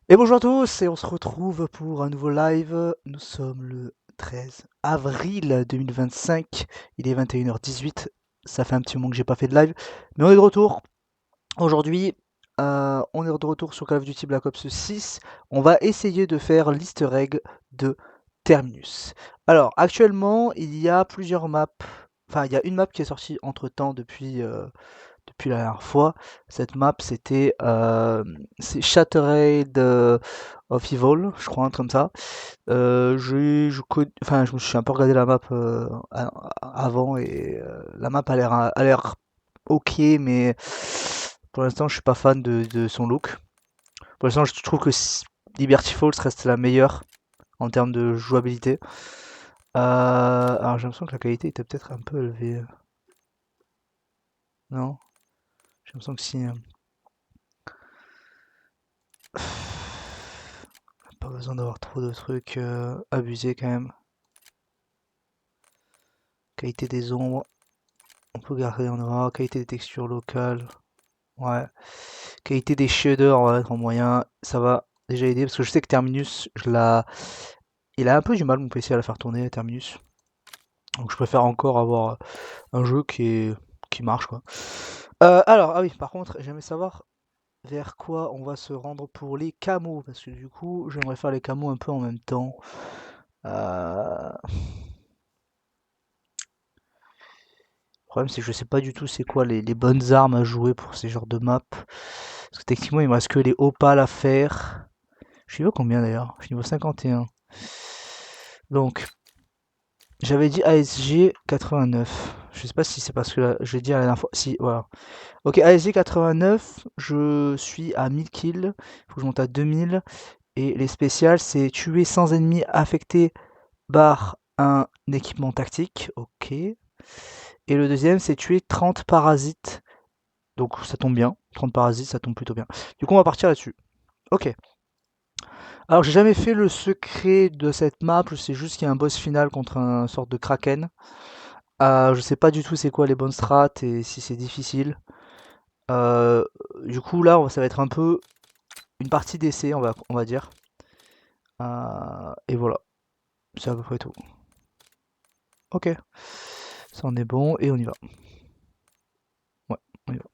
Et bonjour à tous, et on se retrouve pour un nouveau live. Nous sommes le 13 avril 2025, il est 21h18. Ça fait un petit moment que j'ai pas fait de live, mais on est de retour. Aujourd'hui, on est de retour sur Call of Duty Black Ops 6. On va essayer de faire l'easter egg de Terminus. Alors, actuellement, il y a plusieurs maps. Enfin, il y a une map qui est sortie entre-temps depuis la dernière fois. Cette map, c'est Shattered of Evil, je crois, un truc comme ça. Enfin, je me suis un peu regardé la map avant et la map a l'air ok, mais pour l'instant, je suis pas fan de son look. Pour l'instant, je trouve que Liberty Falls reste la meilleure en termes de jouabilité. Alors, j'ai l'impression que la qualité était peut-être un peu élevée. Non? J'ai l'impression que si. Pas besoin d'avoir trop de trucs abusés quand même. Qualité des ombres, on peut garder en noir. Qualité des textures locales, ouais. Qualité des shaders, on va mettre en moyen. Ça va déjà aider parce que je sais que Terminus, il a un peu du mal mon PC à la faire tourner, Terminus. Donc je préfère encore avoir un jeu qui marche quoi. Alors, ah oui, par contre, j'aimerais savoir vers quoi on va se rendre pour les camos parce que du coup, j'aimerais faire les camos un peu en même temps. Euh, Le problème, c'est que je sais pas du tout c'est quoi les bonnes armes à jouer pour ces genres de maps. Parce que techniquement, il me reste que les opales à faire. Je suis niveau combien d'ailleurs? Je suis niveau 51. Donc, j'avais dit ASG 89. Je sais pas si c'est parce que là, je l'ai dit à la dernière fois. Si, voilà. Ok, ASG 89, je suis à 1000 kills. Il faut que je monte à 2000. Et les spéciales, c'est tuer 100 ennemis affectés par un équipement tactique. Ok. Et le deuxième, c'est tuer 30 parasites. Donc ça tombe bien. 30 parasites, ça tombe plutôt bien. Du coup, on va partir là-dessus. Ok. Alors, j'ai jamais fait le secret de cette map. Je sais juste qu'il y a un boss final contre un sorte de kraken. Je sais pas du tout c'est quoi les bonnes strats et si c'est difficile. Euh, du coup, là, ça va être un peu une partie d'essai, on va dire. Et voilà. C'est à peu près tout. Ok. Ça en est bon et on y va. Ouais, on y va.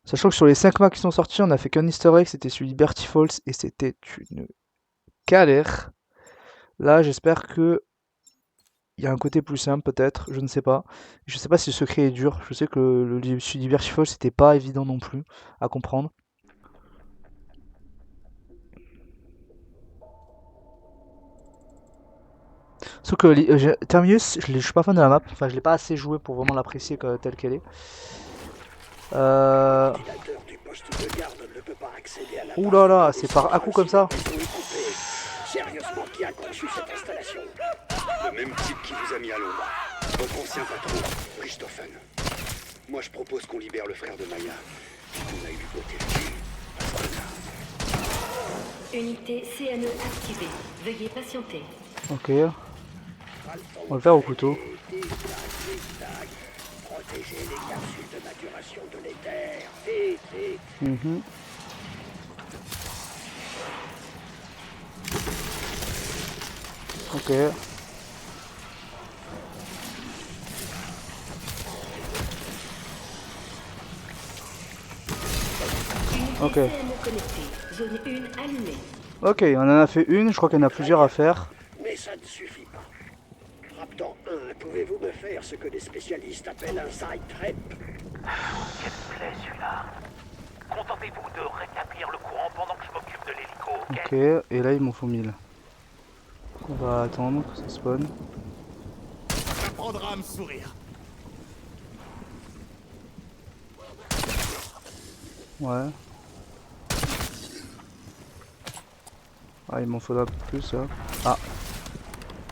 Sachant que sur les 5 maps qui sont sortis, on a fait qu'un easter egg, c'était sur Liberty Falls et c'était une galère. Là, j'espère que il y a un côté plus simple peut-être, je ne sais pas. Je sais pas si le secret est dur. Je sais que le Liberty Falls c'était pas évident non plus à comprendre. Sauf que Terminus, je suis pas fan de la map. Enfin, je l'ai pas assez joué pour vraiment l'apprécier telle qu'elle est. Euh... Ouh là là, c'est par à coup comme ça. Sérieusement, qui a conçu cette installation? Le même type qui vous a mis à l'ombre. Votre ancien patron, Richthofen. Moi, je propose qu'on libère le frère de Maya. On a eu du côté le Unité CNE activée. Veuillez patienter. Ok, on va le faire au couteau. protéger les capsules de maturation de l'éther. Mhm. Ok. Unité Ok. CNE connectée. Zone 1 allumée. Ok, on en a fait une, je crois qu'il y en a plusieurs à faire. Mais ça ne suffit pas. Raptor 1, pouvez-vous me faire ce que les spécialistes appellent un side trap? S'il vous plaît, celui-là. Contentez-vous de rétablir le courant pendant que je m'occupe de l'hélico, ok? Ok, et là il m'en faut 1000. On va attendre que ça spawn. Ça prendra à me sourire. Ouais. Ah, il m'en faudra un peu plus là. Ah,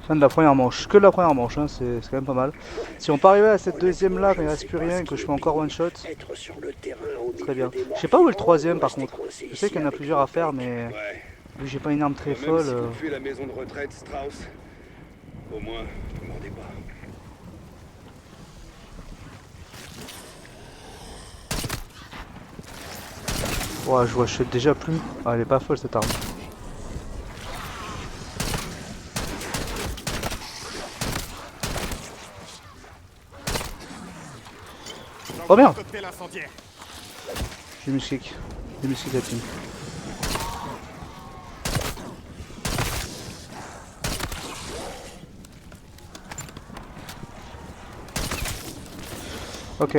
fin de la première manche. Que de la première manche, hein, c'est quand même pas mal. Si on peut arriver à cette deuxième là, quand il reste plus rien et que je fais encore one shot, Être sur le terrain au ce serait milieu bien. des Je sais pas où est le morts-vivants troisième ou par rester contre. coincé Je sais ici qu'il y en a avec plusieurs nos à faire, becs. mais Ouais, Vu que j'ai pas une arme très Même folle. si vous fuyez la maison de retraite, Strauss, au moins, ne mordez pas. Ouais, je vois, je sais déjà plus. Ah, elle est pas folle cette arme. Oh merde! Cocktail incendiaire. J'ai mis kick. J'ai mis kick la team. Ok.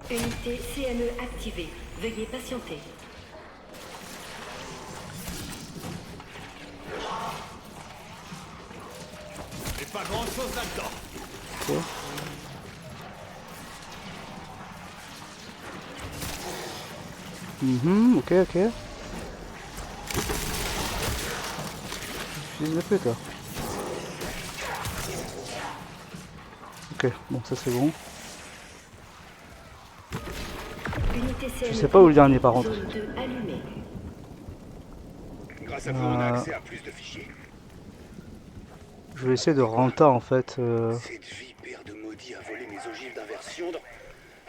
Unité CNE activée. Veuillez patienter. Et pas grand chose là-dedans. Ok. Ok, ok. Je les ai plus toi. Ok, bon ça c'est bon. Unité CNE. Je sais pas où le dernier par contre. Zone 2 allumée. Grâce à vous, on a accès à plus de fichiers. Je vais essayer de renta en fait. Cette vipère de maudit a volé mes ogives d'inversion dans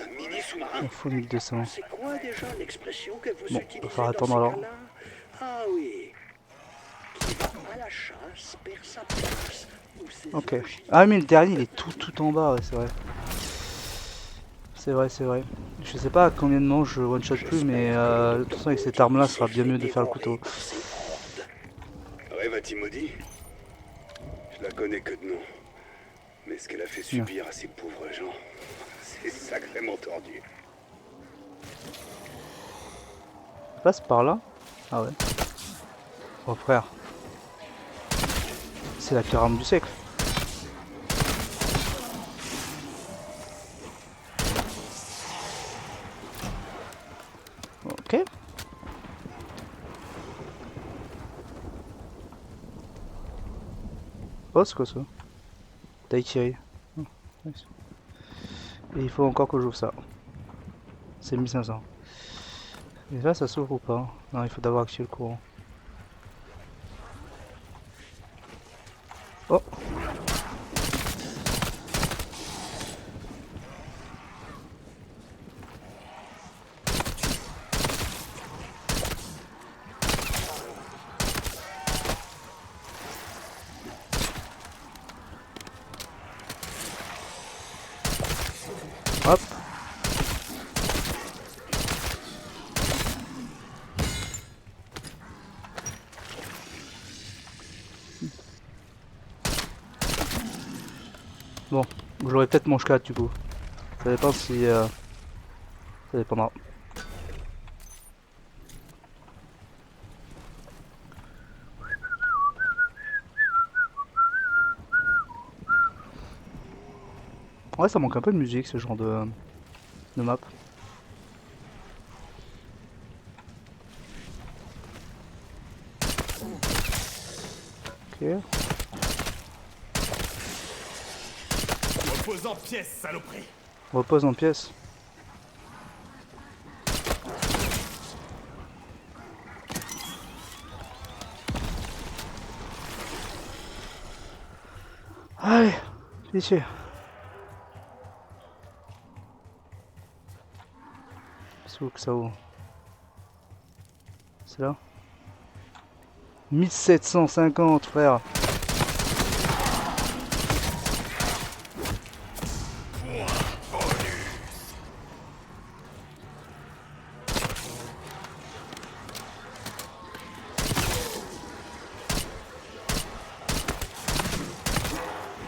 un mini sous-marin. Il faut 1200. C'est quoi déjà l'expression que vous Bon, utilisez va falloir dans attendre ces alors. cas-là? Ah oui. Qui va à la chasse perd sa place. Ou ses Ok. ogives. Ah mais le dernier il est tout en bas, ouais, c'est vrai. C'est vrai, c'est vrai. Je sais pas à combien de manches je one shot plus, mais de toute façon avec cette arme là, ce sera bien mieux de faire le couteau. Ouais, Vatimodi. Je la connais que de nom. Mais ce qu'elle a fait subir à ces pauvres gens, c'est sacrément tordu. Ça passe par là? Ah ouais. Oh frère. C'est la pire arme du siècle. Ok. Oh c'est quoi ça? Daikiai. Oh, nice. Et il faut encore que j'ouvre ça. C'est 1500. Et là ça s'ouvre ou pas? Non, il faut d'abord activer le courant. Oh! Hop! Bon, j'aurai peut-être mon 4 du coup. Ça dépend si... Ça dépendra. Ouais, ça manque un peu de musique ce genre de map. Ok. Repose en pièces, saloperie. Repose en pièces. Allez, pitié. C'est où que ça ouvre? C'est là? 1750 frère.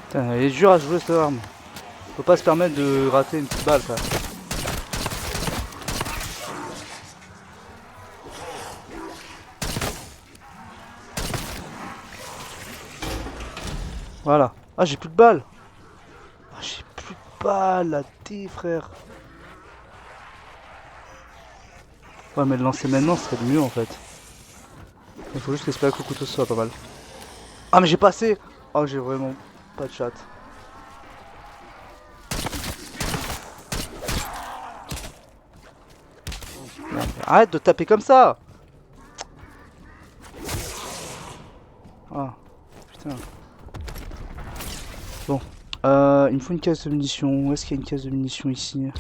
Putain, elle est dure à jouer cette arme. Faut pas se permettre de rater une petite balle frère. Voilà. Ah j'ai plus de balles. Ah, j'ai plus de balles à thé frère. Ouais mais le lancer maintenant ce serait le mieux en fait. Il faut juste espérer que le couteau soit pas mal. Ah mais j'ai passé. Oh j'ai vraiment pas de chat. Merde. Arrête de taper comme ça. Ah, putain. Bon. Il me faut une caisse de munitions. Où est-ce qu'il y a une caisse de munitions ici?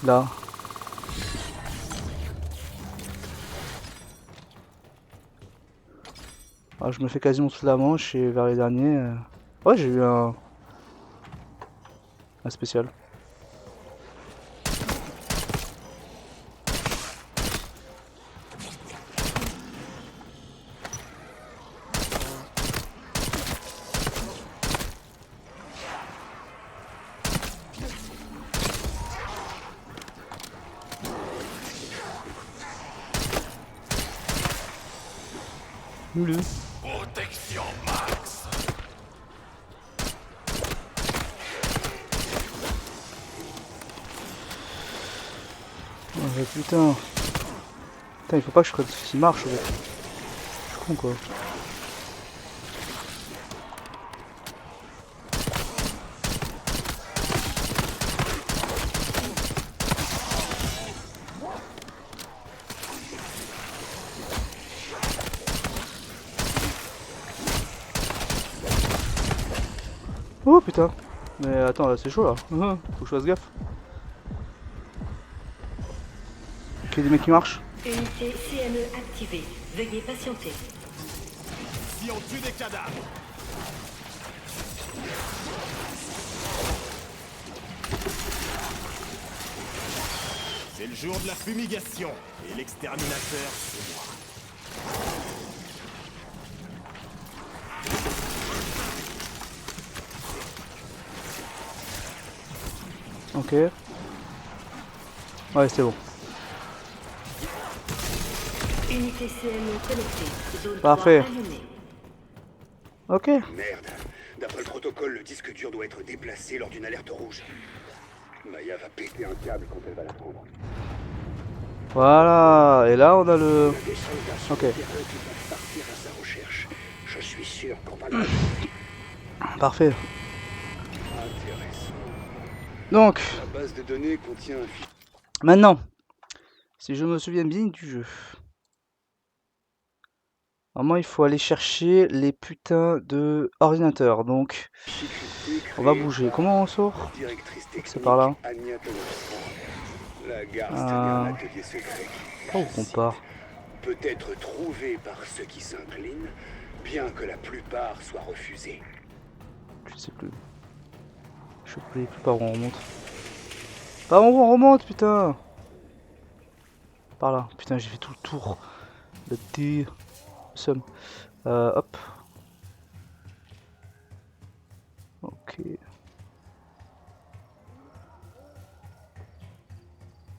Là. Ah, je me fais quasiment toute la manche et vers les derniers... Ouais, j'ai eu un spécial. Moulu. Protection max. Oh, mais putain. Putain, il faut pas que je crée ce qui marche. En fait. Je suis con quoi. Oh putain. Mais attends, là c'est chaud là. Faut que je fasse gaffe. Ok, des mecs qui marchent. Unité CME activée. Veuillez patienter. Si on tue des cadavres. C'est le jour de la fumigation. Et l'exterminateur, c'est moi. Ok. Ouais, c'est bon. Unité CME connectée. Zone Parfait. 3 allumée. Ok. Merde. D'après le protocole, le disque dur doit être déplacé lors d'une alerte rouge. Maya va péter un câble quand elle va la prendre. Voilà. Et là, on a le... Des soldats sur Ok. le terrain qui vont partir à sa recherche. Je suis sûr qu'on va le... Parfait. Intéressant. Donc, La base de données contient un fichier. maintenant, si je me souviens bien du jeu. Normalement, il faut aller chercher les putains de ordinateurs. Donc, on va bouger. Comment on sort? C'est par là. La gare, c'est un atelier secret qui Oh, on part. peut être trouvé par ceux qui s'inclinent, bien que la plupart soient refusés. Je sais plus. Je sais plus par où on remonte. Par où on remonte, putain. Par là. Putain, j'ai fait tout le tour. Le D. Somme. Hop. Ok.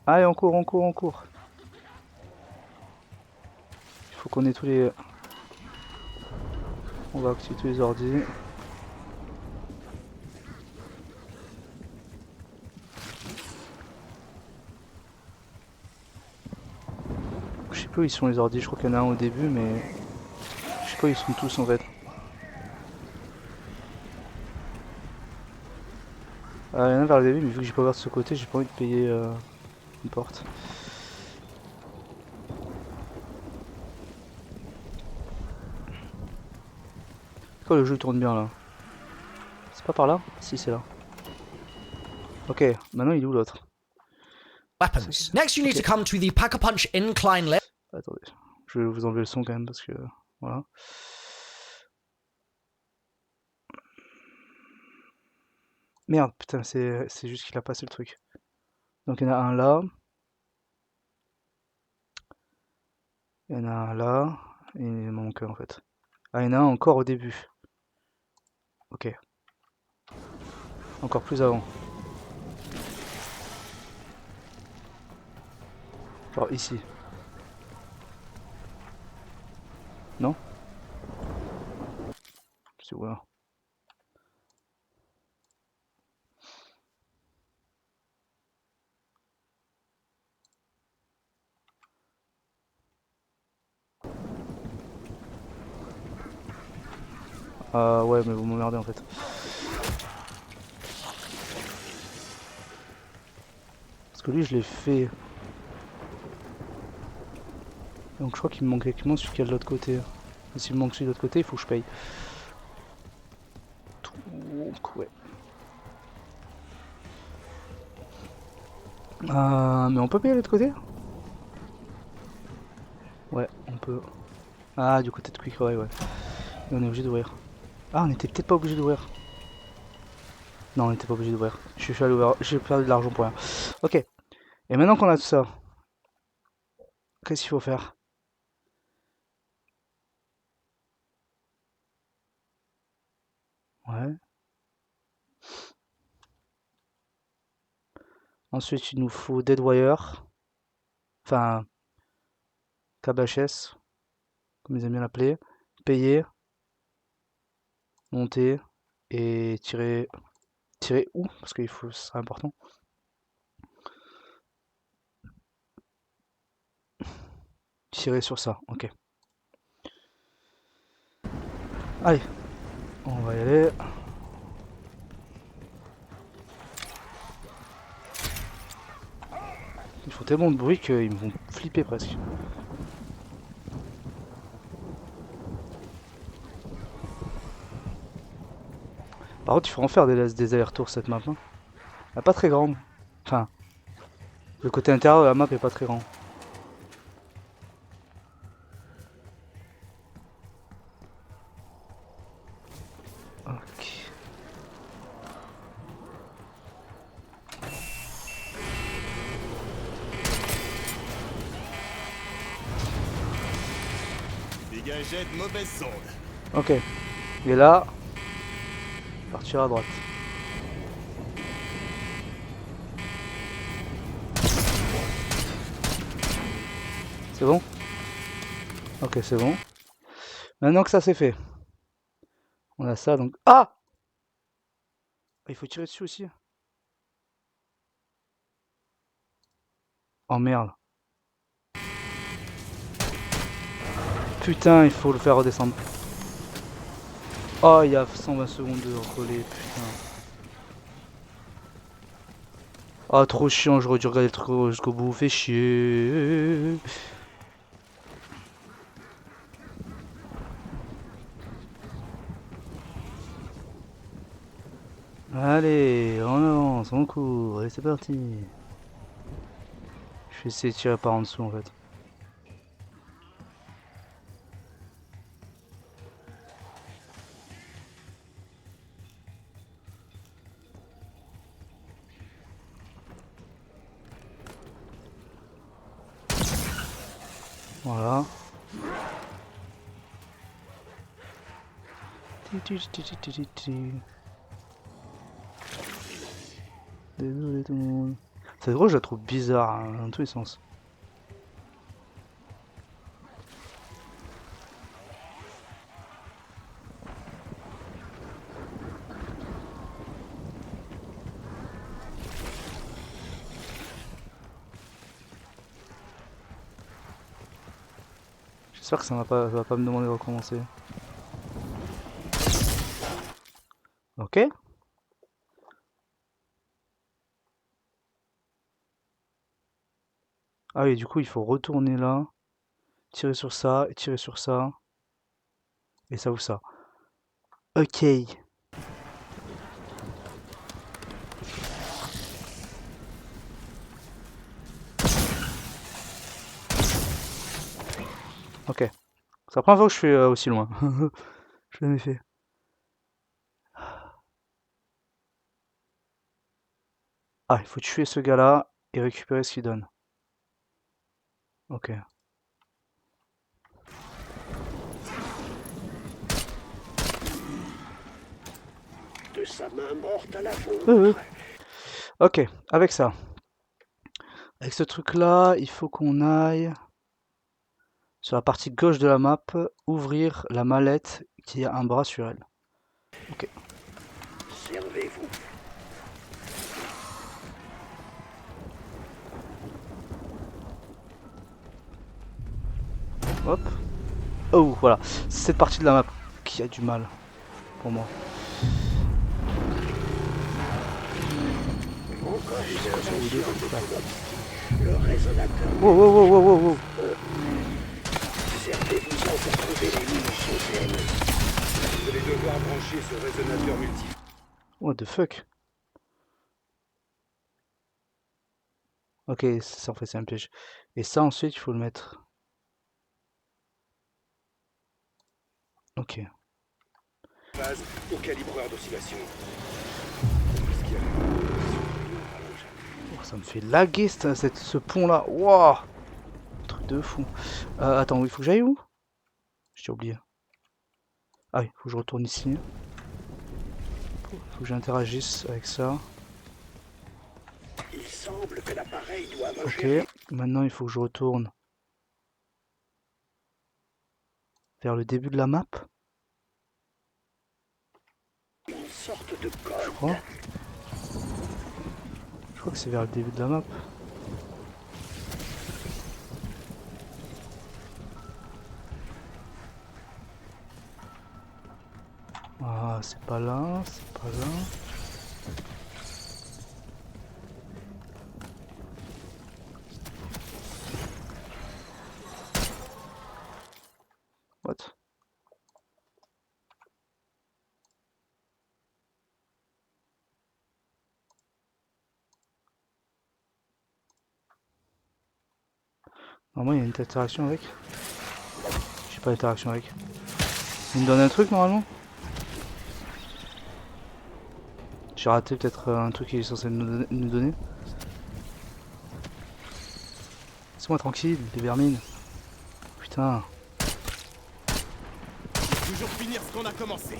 Allez, on court, on court, on court. Il faut qu'on ait tous les... On va activer tous les ordis. Je sais pas où ils sont les ordis, je crois qu'il y en a un au début, mais... Je sais pas où ils sont tous en fait. Il y en a un vers le début, mais vu que j'ai pas ouvert de ce côté, j'ai pas envie de payer une porte. Oh, le jeu tourne bien là. C'est pas par là? Si, c'est là. Ok, maintenant il est où l'autre? Weapons. Next, you need to come to the Pack-a-Punch incline lift. Attendez, je vais vous enlever le son quand même parce que... Voilà. Merde, putain, c'est juste qu'il a passé le truc. Donc il y en a un là. Il y en a un là. Et il m'en manque un en fait. Ah, il y en a un encore au début. Ok. Encore plus avant. Genre ici. Non? C'est où là? Ah ouais, mais vous m'emmerdez en fait. Parce que lui, je l'ai fait. Donc je crois qu'il me manque effectivement celui qui est de l'autre côté. Et s'il me manque celui de l'autre côté, il faut que je paye. Donc, ouais. Mais on peut payer de l'autre côté? Ouais, on peut. Ah, du côté de Quick, ouais. Et on est obligé d'ouvrir. Ah, on était peut-être pas obligé d'ouvrir. Non, on n'était pas obligé d'ouvrir. Je suis allé ouvrir. J'ai perdu de l'argent pour rien. Ok. Et maintenant qu'on a tout ça, qu'est-ce qu'il faut faire? Ouais. Ensuite, il nous faut Dead Wire. Enfin, câble HS, comme ils aiment bien l'appeler. Payer, monter et tirer. Tirer où? Parce qu'il faut, ce sera important. Tirer sur ça, ok. Allez, on va y aller. Ils font tellement de bruit qu'ils me vont flipper presque. Par contre, il faut en faire des allers-retours cette map. Hein. Elle est pas très grande. Enfin, le côté intérieur de la map est pas très grand. Ok. Dégagez de mauvaises ondes. Ok. Et là, partir à droite. C'est bon? Ok, c'est bon. Maintenant que ça c'est fait, on a ça donc. Ah! Il faut tirer dessus aussi. Oh merde. Putain, il faut le faire redescendre. Oh, il y a 120 secondes de relais, putain. Ah, trop chiant, j'aurais dû regarder le truc jusqu'au bout, fait chier. Allez, on avance, on court, allez c'est parti. Je vais essayer de tirer par en dessous en fait. Voilà. Désolé tout le monde. Cette gros je la trouve bizarre hein, dans tous les sens. J'espère que ça va pas me demander de recommencer. Ok. Ah oui, du coup il faut retourner là, tirer sur ça, et tirer sur ça, et ça ou ça. Ok. Ok. C'est la première fois que je fais aussi loin. Je l'ai jamais fait. Ah, il faut tuer ce gars-là et récupérer ce qu'il donne. Ok. De sa main morte à la vôtre. Ok, avec ça. Avec ce truc-là, il faut qu'on aille sur la partie gauche de la map, ouvrir la mallette qui a un bras sur elle. Ok. Servez-vous. Hop. Oh, voilà. C'est cette partie de la map qui a du mal pour moi. Le résonateur. Wow, wow, wow, wow, wow, wow. Servez-vous-en pour trouver les munitions. Ce résonateur multi... What the fuck? Ok, ça en fait c'est un piège. Et ça ensuite il faut le mettre. Ok. phase au calibreur d'oscillation. Qu'est-ce qu'il y a là? Oh, ça me fait laguer ce pont là. Wow! Truc de fou. Attends, il faut que j'aille où? J'ai oublié. Ah oui, faut que je retourne ici. Faut que j'interagisse avec ça. Il semble que l'appareil doive Ok, ingérer maintenant il faut que je retourne vers le début de la map, une sorte de je code. crois. Je crois que c'est vers le début de la map. Ah, c'est pas là, c'est pas là. What? Normalement, il y a une interaction avec. J'ai pas d'interaction avec. Il me donne un truc normalement? J'ai raté peut-être un truc qu'il est censé nous donner. Laisse-moi tranquille, les vermines. Putain. Toujours finir ce qu'on a commencé.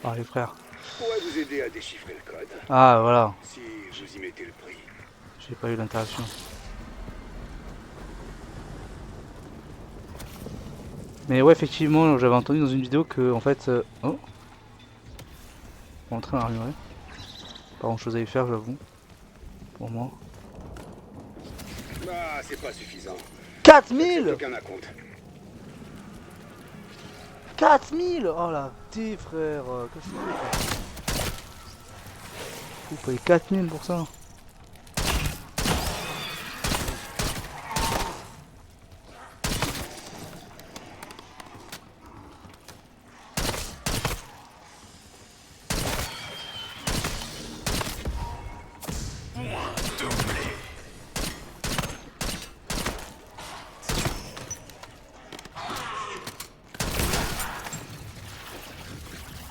Ah les frères. Je pourrais vous aider à déchiffrer le code, Ah voilà, si vous y mettez le prix. j'ai pas eu l'interaction. Mais ouais, effectivement, j'avais entendu dans une vidéo que en fait... Oh, on est en train d'arriver. Pas grand chose à y faire, j'avoue. Pour moi. Ah, c'est pas suffisant. 4000! Aucun à compte. 4000! Oh la petit frère, qu'est-ce que c'est? Vous payez 4000 pour ça?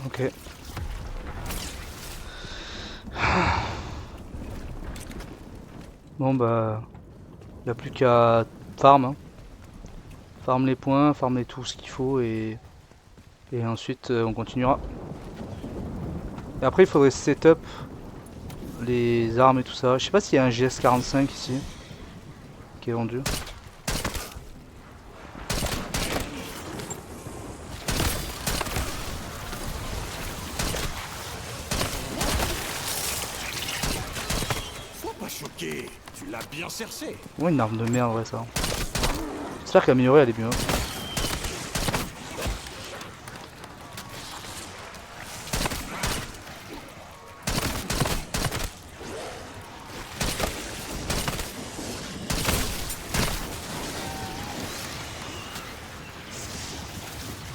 Ok. Bon bah... Il n'y a plus qu'à farm. Hein. Farm les points, farmer tout ce qu'il faut et ensuite on continuera. Et après il faudrait setup les armes et tout ça. Je sais pas s'il y a un GS45 ici qui est vendu. Sois pas choqué. Tu l'as bien cherché. Ouais, une arme de merde, ouais, ça. J'espère qu'améliorer elle est mieux.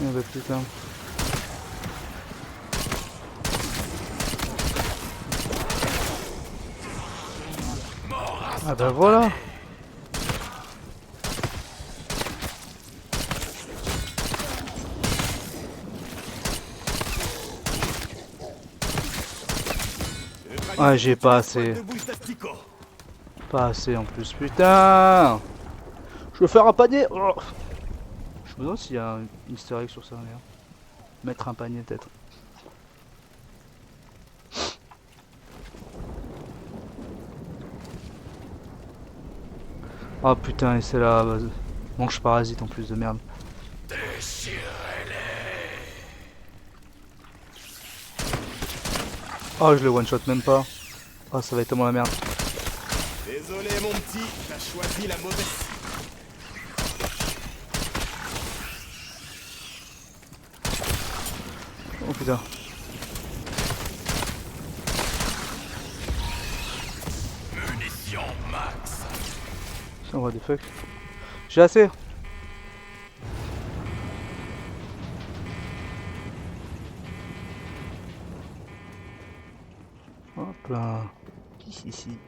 Oh bah putain. Ah bah voilà. Ah j'ai pas assez. Pas assez en plus, putain. Je veux faire un panier. Oh. Je me demande s'il y a un easter egg sur ça d'ailleurs. Mettre un panier peut-être. Oh putain, et c'est la manche parasite en plus de merde. Oh, je le one shot même pas. Oh, ça va être tellement la merde. Désolé mon petit, t'as choisi la mauvaise. Oh putain. Munitions max. What the fuck. J'ai assez. là. Ici.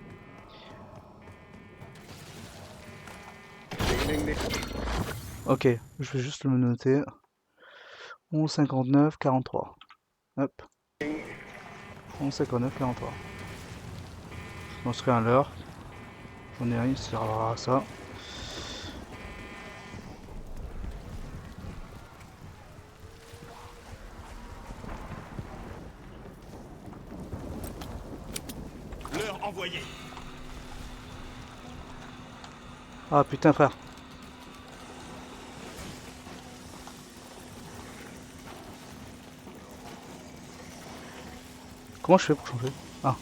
Ok, je vais juste le noter. 11,59, 43. Hop. 11,59, 43. On serait à l'heure. On est rien, ça servira à ça. L'heure envoyée. Ah putain frère. Comment je fais pour changer? Ah.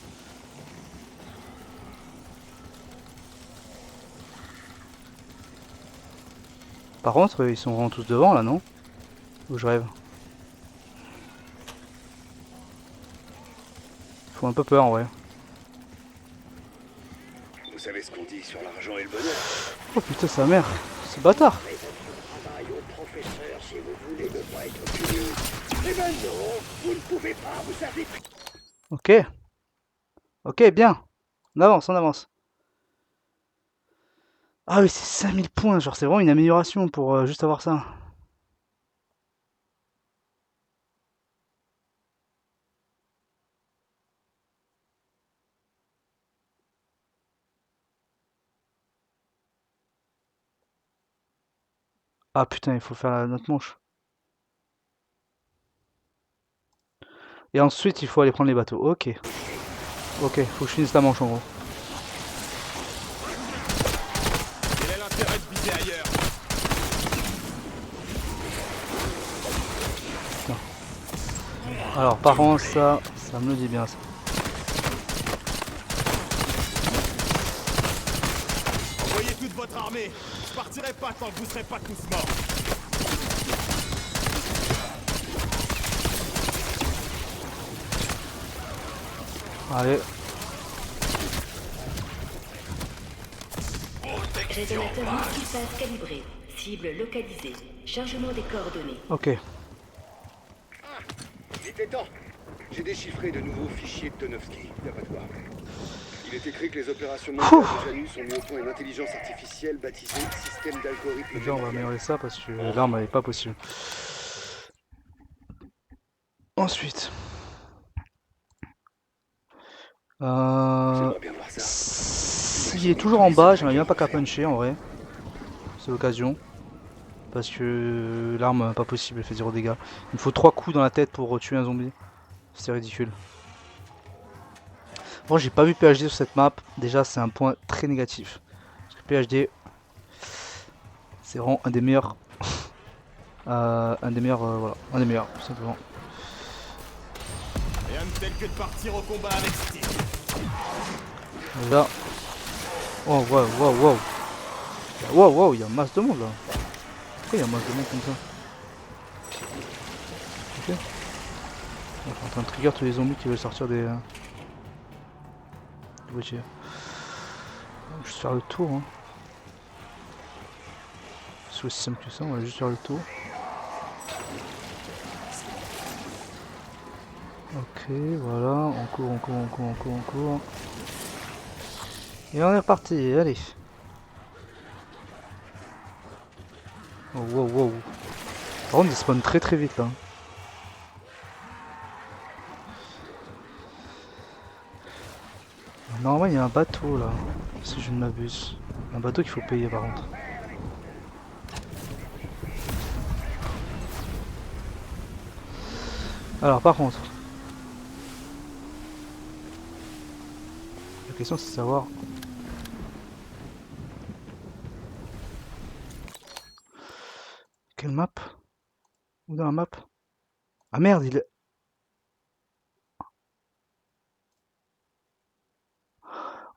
Par contre, ils sont vraiment tous devant là, non? Ou je rêve? Faut un peu peur en vrai. Vous savez ce qu'on dit sur l'argent et le bonheur? Oh putain sa mère, c'est bâtard. Faites votre travail au professeur si vous voulez ne pas être puni. Eh ben non, vous ne pouvez pas, vous savez. Ok. Ok, bien. On avance, on avance. Ah oui, c'est 5000 points, genre c'est vraiment une amélioration pour juste avoir ça. Ah putain, il faut faire notre manche. Et ensuite, il faut aller prendre les bateaux. Ok. Ok, faut que je finisse la manche en gros. Quel est l'intérêt de viser ailleurs? Alors, par contre, ça me le dit bien ça. Envoyez toute votre armée. Je partirai pas tant que vous serez pas tous morts. Allez. Résonateur multiphase calibré. Cible localisée. Chargement des coordonnées. Ok. Il était temps. J'ai déchiffré de nouveaux fichiers de Tonovsky, d'après toi. Il est écrit que les opérations mondiales de Janus ont mis au point une intelligence artificielle baptisée système d'algorithme. Déjà, on va améliorer ça parce que l'arme elle est pas possible. Ensuite. J'aimerais bien voir ça. S'il est toujours en bas, j'aimerais bien pas qu'à puncher en vrai. C'est l'occasion. Parce que l'arme, pas possible, elle fait 0 dégâts. Il me faut 3 coups dans la tête pour tuer un zombie. C'est ridicule. Bon, j'ai pas vu PhD sur cette map. Déjà, c'est un point très négatif. Parce que PhD, c'est vraiment un des meilleurs. Voilà, un des meilleurs, tout simplement. Rien de tel que de partir au combat avec style. Là. Oh, wow, wow, wow. Wow, wow, il y a masse de monde là. Pourquoi il y a masse de monde comme ça? Ok. Je suis en train de trigger tous les zombies qui veulent sortir des voitures. Je vais juste faire le tour. Hein. C'est aussi simple que ça, on va juste faire le tour. Ok, voilà, on court. Et on est reparti, allez. Oh, wow, wow. Par contre, ils spawnent très vite là. Normalement, il y a un bateau là, si je ne m'abuse. Un bateau qu'il faut payer par contre. Alors, par contre, la question c'est de savoir. Quelle map? Où dans la map? Ah merde, il est.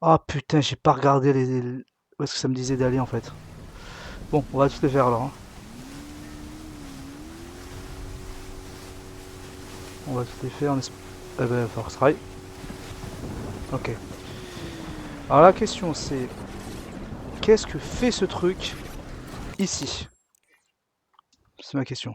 Ah putain, j'ai pas regardé où est-ce que ça me disait d'aller en fait. Bon, on va tout les faire alors. Hein. On va tout les faire. Eh ben, force try. Ok. Alors la question c'est. Qu'est-ce que fait ce truc ici? C'est ma question.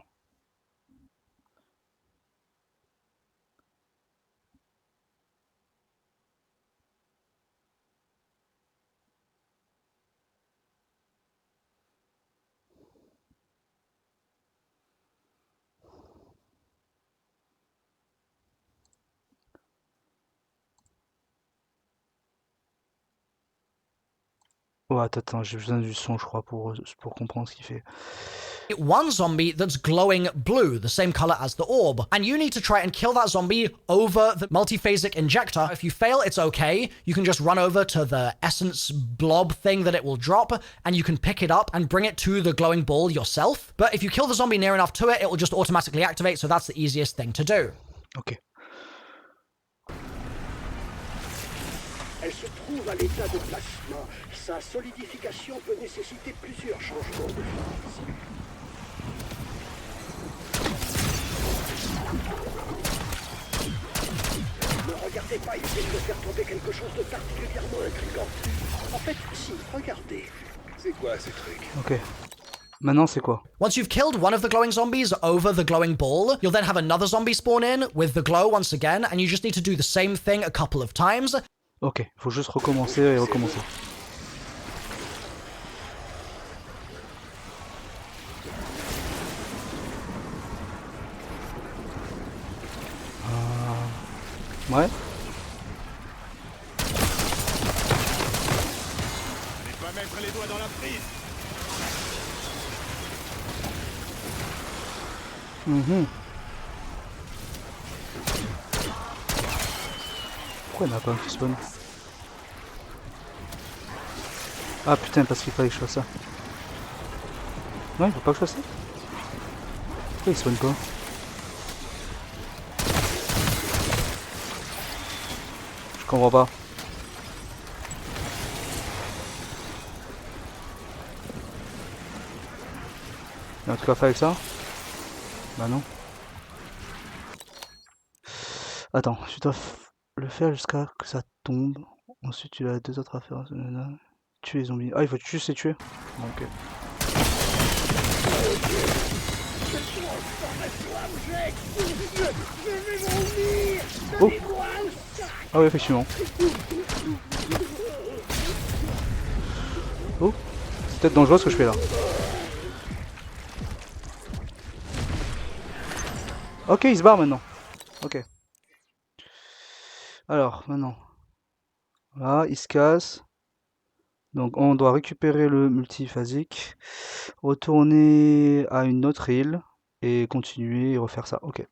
Ouais, attends, j'ai besoin du son, je crois, pour comprendre ce qu'il fait. One zombie that's glowing blue, the same color as the orb. And you need to try and kill that zombie over the multiphasic injector. If you fail, it's okay. You can just run over to the essence blob thing that it will drop, and you can pick it up and bring it to the glowing ball yourself. But if you kill the zombie near enough to it, it will just automatically activate, so that's the easiest thing to do. Ok. Elle se trouve à l'état de plasma. Sa solidification peut nécessiter plusieurs changements de phase. Ne regardez pas, il vient de faire tomber quelque chose de particulièrement intriguant. En fait, si, regardez. C'est quoi ces trucs? Ok. Maintenant, c'est quoi? Once you've killed one of the glowing zombies over the glowing ball, you'll then have another zombie spawn in with the glow once again, and you just need to do the same thing a couple of times. Ok, faut juste recommencer et recommencer. Ouais. Allez pas mettre les doigts dans la prise. Pourquoi il n'y en a pas un qui spawn? Ah putain, parce qu'il fallait que je fasse ça. Non, il faut pas que je fasse ça. Pourquoi il spawn pas? Je comprends pas. Il y a un truc à faire avec ça? Bah non. Attends, tu dois le faire jusqu'à que ça tombe. Ensuite, tu as deux autres affaires. Tuer les zombies. Ah, il faut juste les tuer. Ok. Oh. Ah oui, effectivement. Oh. C'est peut-être dangereux ce que je fais là. Ok, il se barre maintenant. Ok. Alors, maintenant. Là, il se casse. Donc, on doit récupérer le multiphasique. Retourner à une autre île. Et continuer et refaire ça. Ok.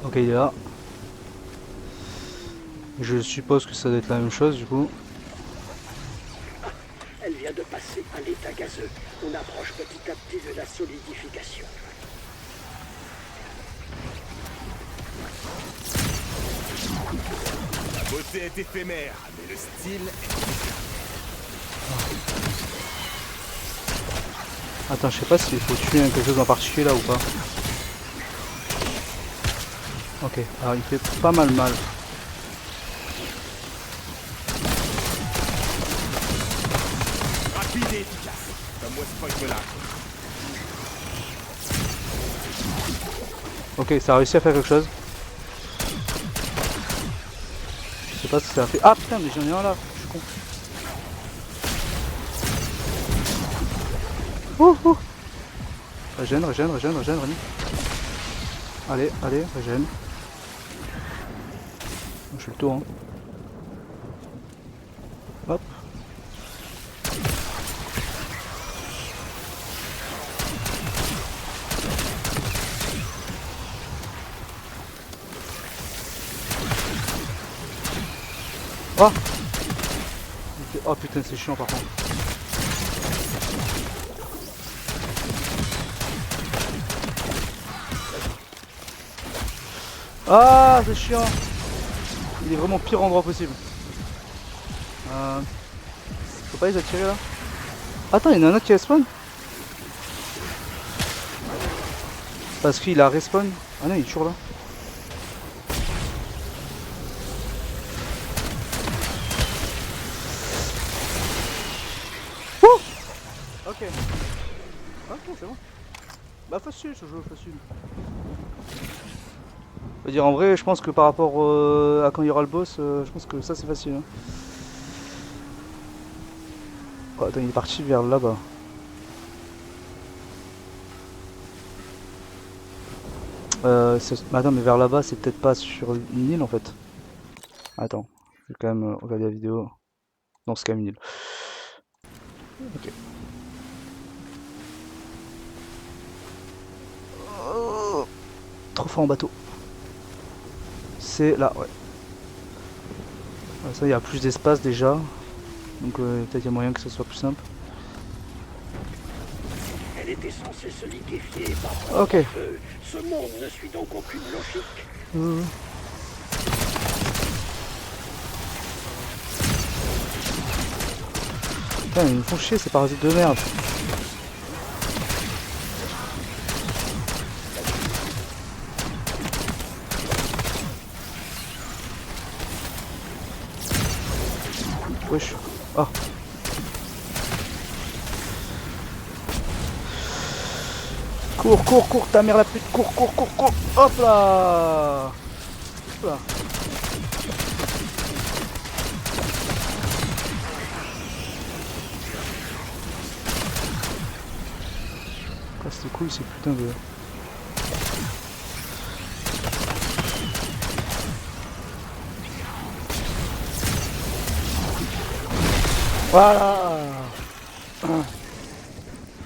Ok, il est là. Je suppose que ça doit être la même chose du coup. Elle vient de passer à l'état gazeux. On approche petit à petit de la solidification. La beauté est éphémère, mais le style est... Attends, je sais pas s'il faut tuer quelque chose en particulier là ou pas. Ok, alors il fait pas mal. rapide et efficace, comme West là. Ok, ça a réussi à faire quelque chose. Je sais pas si ça a fait... Ah putain, mais j'en ai un là, je suis con. Ouh. Régène. Allez, régène. Je fais le tour, hein. Hop. Oh. Oh putain, c'est chiant par contre. Ah, c'est chiant. Il est vraiment pire endroit possible. Faut pas les attirer là. Attends, il y en a un autre qui respawn. Parce qu'il a respawn. Ah non, il est toujours là. Ouh. Ok, c'est bon. Bah facile ce jeu, facile. Je veux dire, en vrai, je pense que par rapport à quand il y aura le boss, je pense que ça c'est facile. Hein. Oh, attends, il est parti vers là-bas. Attends, mais vers là-bas, c'est peut-être pas sur une île en fait. Attends, je vais quand même regarder la vidéo. Non, c'est quand même une île. Ok. Oh, trop fort en bateau. C'est là, ouais. Ça, il y a plus d'espace déjà. Donc peut-être il y a moyen que ce soit plus simple. Elle était censée se liquéfier par Ok. feu. Ce monde ne suit donc aucune logique. Putain, ils me font chier ces parasites de merde. Wesh. Ah. Cours, cours, cours, ta mère la pute, cours, cours, cours, cours. Hop là. Hop là. Ah, c'était cool ces putains de... Voilà.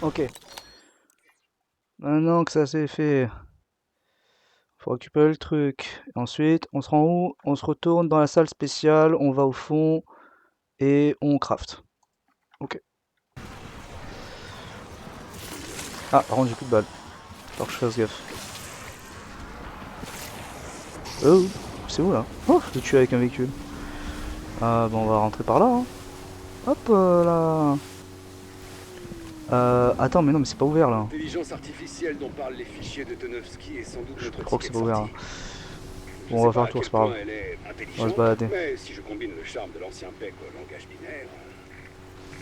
Ok. Maintenant que ça c'est fait, faut récupérer le truc. Ensuite, on se rend où? On se retourne dans la salle spéciale, on va au fond et on craft. Ok. Ah, par contre j'ai plus de balles. Alors que je fasse gaffe. Oh, c'est où là? Oh, je l'ai tué avec un véhicule. Ah, bon, on va rentrer par là. Hein. Hop là. Attends, mais non, mais c'est pas ouvert là. L'intelligence artificielle dont parlent les fichiers de Tonovsky est sans doute Je notre crois que c'est ticket pas de ouvert. sortie. Là. Je Bon, on sais va faire à le tour, quel c'est pas point grave. elle est On va se intelligente, balader. mais si je combine le charme de l'ancien PEC au langage binaire,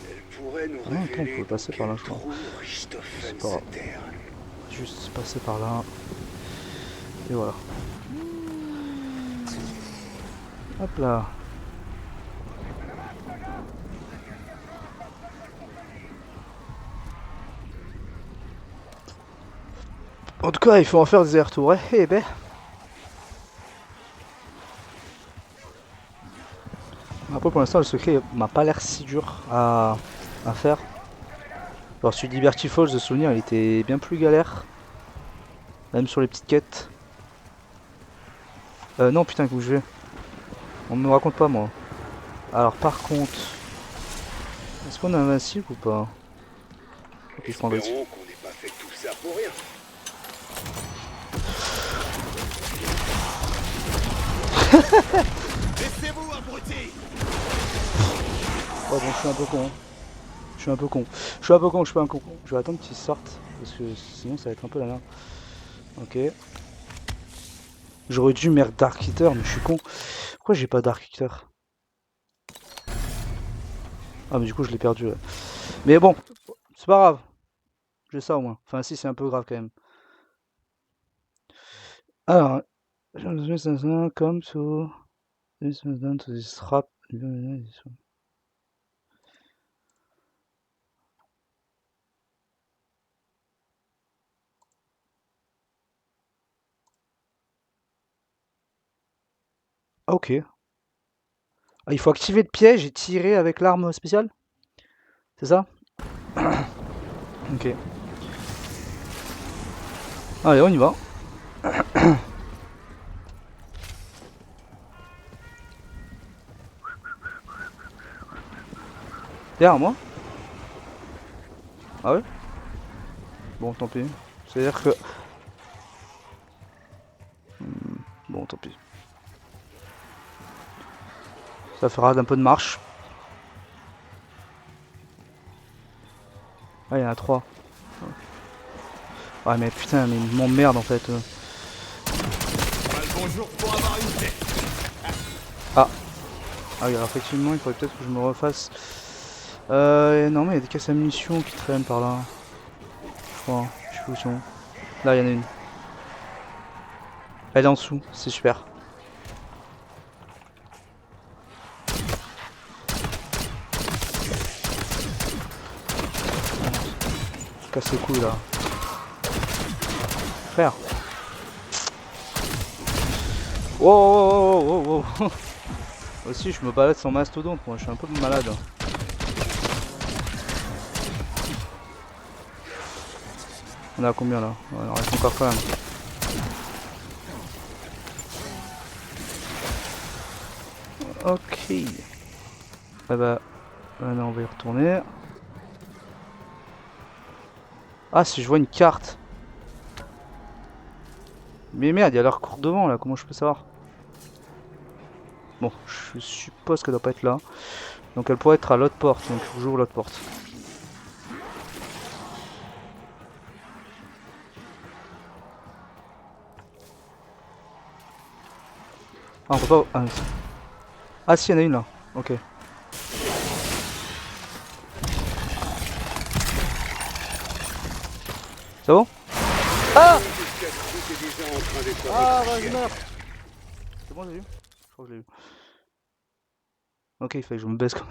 elle pourrait nous Ah, attends, on révéler pouvait passer dans par là, quel je crois. trou Richthofen C'est pas se grave. terre. Juste passer par là. Et voilà. Hop là. En tout cas, il faut en faire des allers-retours. Ouais, eh ben. Après, pour l'instant, le secret m'a pas l'air si dur à faire. Alors, celui de Liberty Falls, de souvenir, il était bien plus galère. Même sur les petites quêtes. Non, putain, où je vais? On me raconte pas, moi. Alors, par contre, est-ce qu'on est invincible ou pas? Ok, je prends invincible. Espérons qu'on n'ait pas fait tout ça pour rien. Laissez-vous, abruti! Oh bon, je suis un peu con. Hein. Je suis un peu con. Je suis un peu con, je suis pas un con. Je vais attendre qu'ils sortent. Parce que sinon, ça va être un peu la merde. Ok. J'aurais dû mettre Dark Eater, mais je suis con. Pourquoi j'ai pas Dark Eater? Ah, mais du coup, je l'ai perdu. Ouais. Mais bon, c'est pas grave. J'ai ça au moins. Enfin, si, c'est un peu grave quand même. Alors, comme to this rap. Ok. Ah, il faut activer le piège et tirer avec l'arme spéciale? C'est ça? Ok. Allez, on y va. Derrière moi? Ah ouais? Bon, tant pis. C'est-à-dire que... Bon, tant pis. Ça fera d'un peu de marche. Ah, il y en a 3. Ouais, mais putain, mais il m'emmerde en fait. Pas le bonjour pour avoir une tête. Ah, oui, alors effectivement, il faudrait peut-être que je me refasse. Non, mais il y a des caisses à munitions qui traînent par là. Je crois. Je sais plus où ils sont. Là, il y en a une. Elle est en dessous, c'est super. Casse les couilles là. Frère. Oh, oh, oh, oh, oh, oh. Aussi je me balade sans mastodonte, moi je suis un peu malade. On est à combien là? Ouais, on reste encore quand même. Ok. Ah bah, là on va y retourner. Ah, si je vois une carte. Mais merde, il y a leur cours devant là, comment je peux savoir? Bon, je suppose qu'elle doit pas être là. Donc elle pourrait être à l'autre porte, donc il faut que j'ouvre l'autre porte. Ah, on peut pas... Ah, ah si, il y en a une là. Ok. C'est bon? Ah! Ah, vas-y, meurs! C'est bon, j'ai eu? Je crois que j'ai eu. Ok, il fallait que je me baisse comme...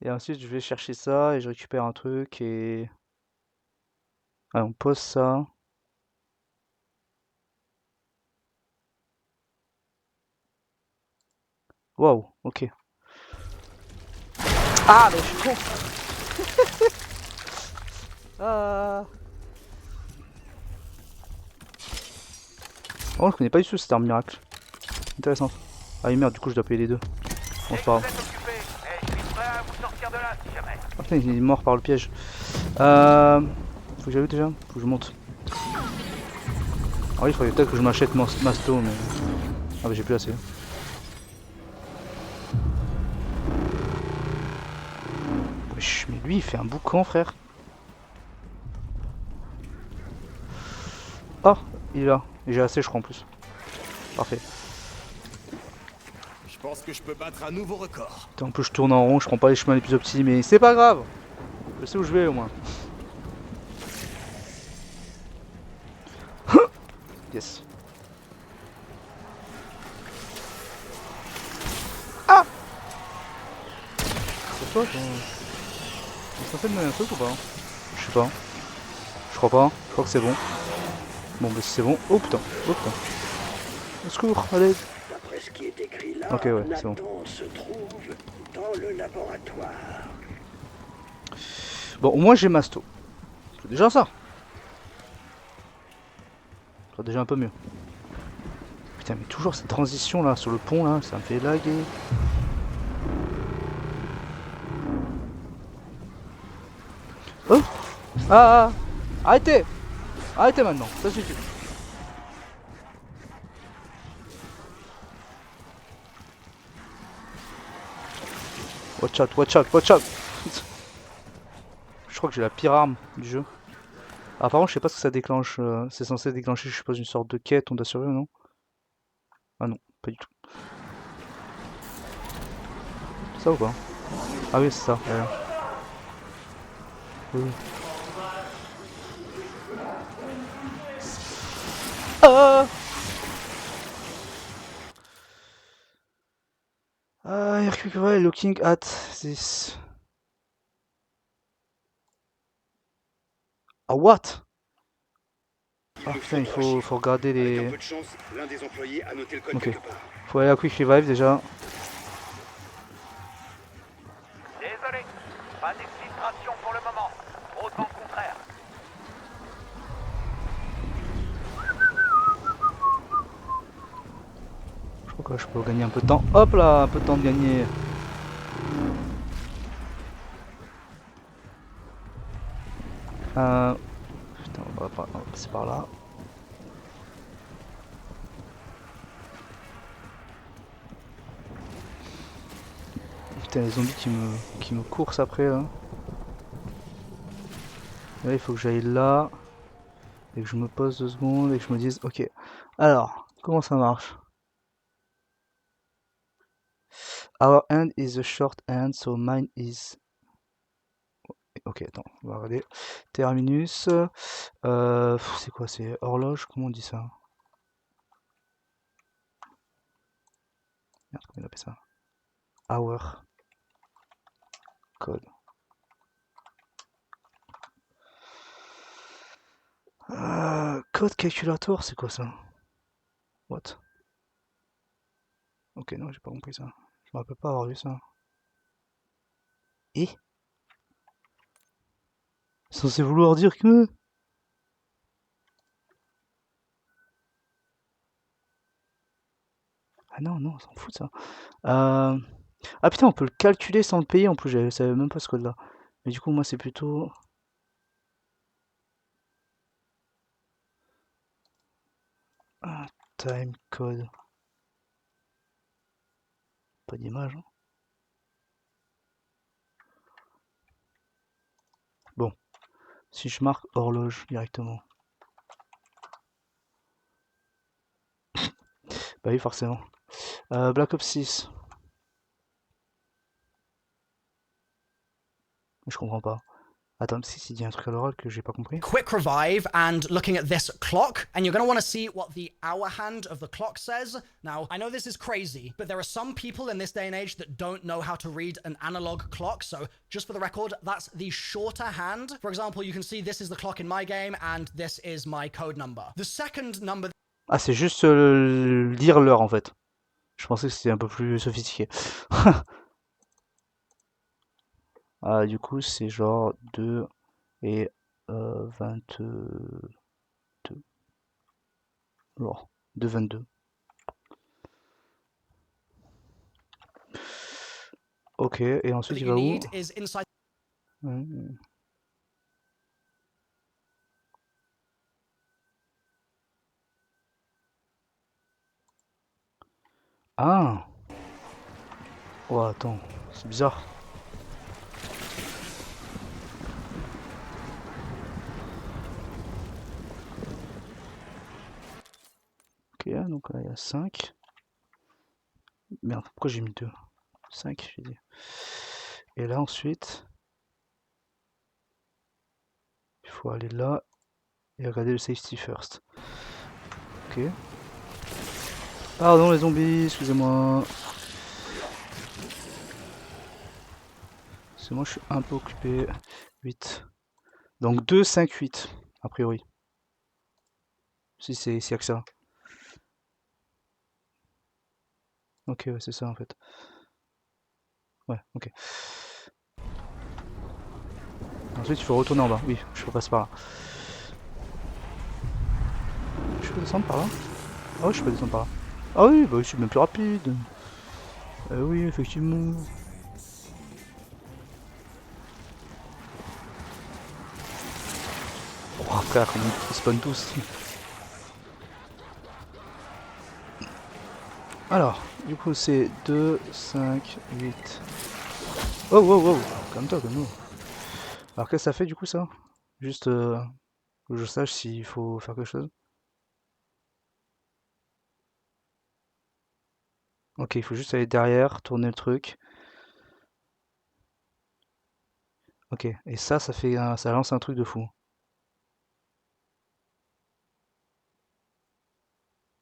Et ensuite, je vais chercher ça et je récupère un truc et... Ah, on pose ça. Waouh, ok. Ah, mais je suis con! Ah! Oh, je connais pas du tout cette arme miracle. Intéressant. Ah, et merde, du coup, je dois payer les deux. Bon, c'est pas grave. Ah, putain, il est mort par le piège. Faut que j'aille où déjà? Faut que je monte. Ah oui, il faudrait peut-être que je m'achète Masto, mais... Ah bah j'ai plus assez. Wesh, mais lui il fait un boucan, frère. Oh, il est là. Et j'ai assez, je crois, en plus. Parfait. Je pense que je peux battre un nouveau record. Putain, en plus je tourne en rond, je prends pas les chemins les plus petits, mais c'est pas grave. Je sais où je vais au moins. Yes. Ah! C'est toi, t'es censé me donner un truc ou pas? Je sais pas. Je crois pas. Je crois que c'est bon. Bon, bah si c'est bon. Oh putain. Oh putain. Au secours, allez. D'après ce qui est écrit là, Ok, ouais, c'est bon. Nathan se trouve dans le laboratoire. Bon, au moins j'ai Masto. C'est déjà ça. C'est déjà un peu mieux. Putain, mais toujours cette transition là sur le pont là, ça me fait laguer. Oh! Ah, arrêtez! Arrêtez maintenant, ça suffit. Watch out, watch out, watch out! Je crois que j'ai la pire arme du jeu. Ah, par contre, je sais pas ce que ça déclenche. C'est censé déclencher, je suppose, une sorte de quête, on doit survivre, non? Ah non, pas du tout. Ça ou pas? Ah oui, c'est ça. Oui. Ah! Hercule looking at this. Ah, what? Ah putain, il faut regarder Avec un les... peu de chance, l'un des employés a noté le code Ok. quelque part. Faut aller à Quick Revive déjà. Désolé, pas d'exfiltration pour le moment. Autant le contraire. Je crois que je peux gagner un peu de temps. Hop là, un peu de temps de gagner. Putain, on va passer par là. Putain, les zombies qui me coursent après là. Là, il faut que j'aille là. Et que je me pose 2 secondes et que je me dise, ok. Alors, comment ça marche? Our hand is a short hand, so mine is... Ok, attends, on va regarder. Terminus. C'est quoi? C'est horloge? Comment on dit ça? Merde, comment il appelle ça? Hour. Code. Code calculator, c'est quoi ça? What? Ok, non, j'ai pas compris ça. Je me rappelle pas avoir vu ça. Et? Censé vouloir dire que... Ah non, non, on s'en fout de ça. Ah putain, on peut le calculer sans le payer en plus, je savais même pas ce code là. Mais du coup, moi c'est plutôt... Ah, time code. Pas d'image. Hein. Bon, si je marque horloge directement. Bah oui, forcément. Black Ops 6. Je comprends pas. Attends, si, il dit un truc à l'oral que j'ai pas compris. Quick revive and looking at this clock, and you're going to want to see what the hour hand of the clock says. Now, I know this is crazy, but there are some people in this day and age that don't know how to read an analog clock. So just for the record, that's the shorter hand. For example, you can see this is the clock in my game and this is my code number. The second number... Ah, c'est juste lire l'heure en fait. Je pensais que c'était un peu plus sophistiqué. Ah, du coup, c'est genre 2 et 22. Genre, 2, 22. Ok, et ensuite il va où? is inside... Ah! Oh, attends, c'est bizarre. Ok, donc là il y a 5. Merde, pourquoi j'ai mis 2? 5, j'ai dit. Et là ensuite, il faut aller là et regarder le safety first. Ok. Pardon les zombies, excusez-moi. C'est moi, je suis un peu occupé. 8. Donc 2, 5, 8, a priori. Si c'est s'il y a que ça. Ok, ouais, c'est ça en fait. Ouais, ok. Ensuite, il faut retourner en bas. Oui, je peux passer par là. Je peux descendre par là? Ah oui, je peux descendre par là. Ah oui, bah je suis même plus rapide. Oui, effectivement. Oh frère, ils spawnent tous. Alors, du coup c'est 2, 5, 8. Oh, wow, wow, comme toi, comme nous. Alors qu'est-ce que ça fait du coup ça? Juste que je sache s'il faut faire quelque chose. Ok, il faut juste aller derrière, tourner le truc. Ok, et ça fait ça lance un truc de fou.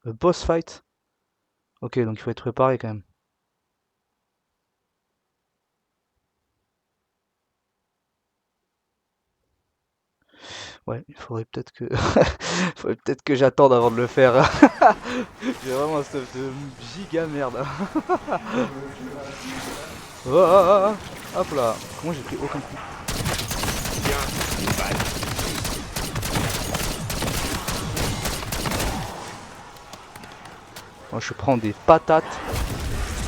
Boss fight? Ok, donc il faut être préparé quand même. Ouais, il faudrait peut-être que j'attende avant de le faire. J'ai vraiment un stuff de giga merde. Oh, hop là. Comment j'ai pris aucun coup? Moi je prends des patates.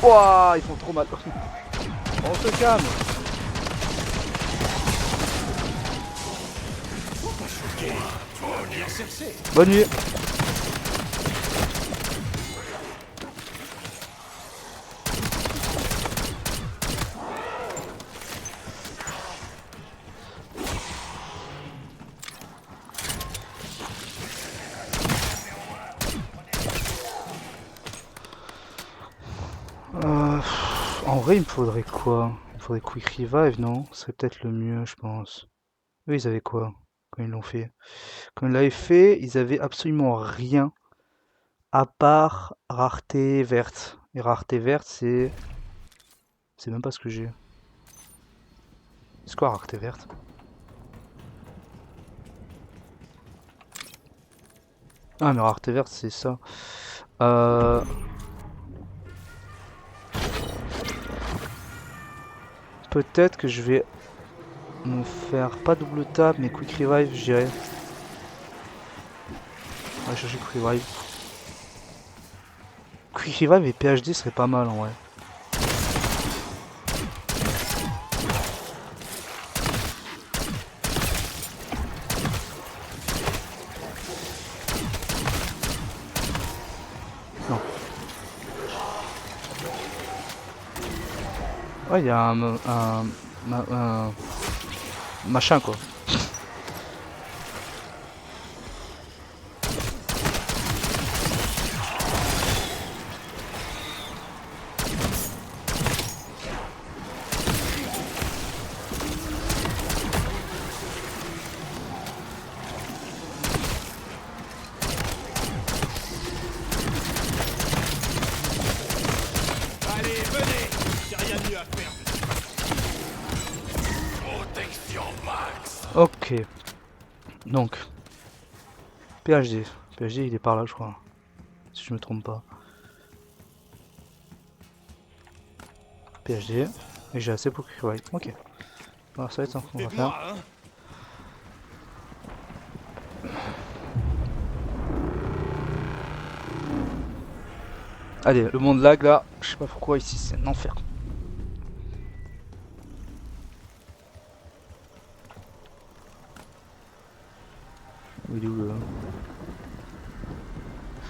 Ouah, ils font trop mal. On se calme. Bonne nuit. En vrai, il me faudrait quoi? Il me faudrait Quick Revive, non? Ce serait peut-être le mieux, je pense. Eux, ils avaient quoi quand ils l'ont fait? Quand ils l'avaient fait, ils avaient absolument rien à part rareté verte. Et rareté verte, c'est... C'est même pas ce que j'ai. C'est quoi rareté verte? Ah mais rareté verte c'est ça. Peut-être que je vais me faire pas double tap mais quick revive je dirais. On va chercher quick revive. Quick revive et PhD serait pas mal en vrai. Ouais, il y a un machin quoi. Allez, venez. J'ai rien de mieux à faire. Protection max. Ok. Donc. PhD. PhD il est par là je crois. Si je me trompe pas. PhD. Et j'ai assez pour quick revive. Ok. Alors ça va être ça qu'on va faire. Hein. Allez, le monde lag là, je sais pas pourquoi ici c'est un enfer. Il est où le...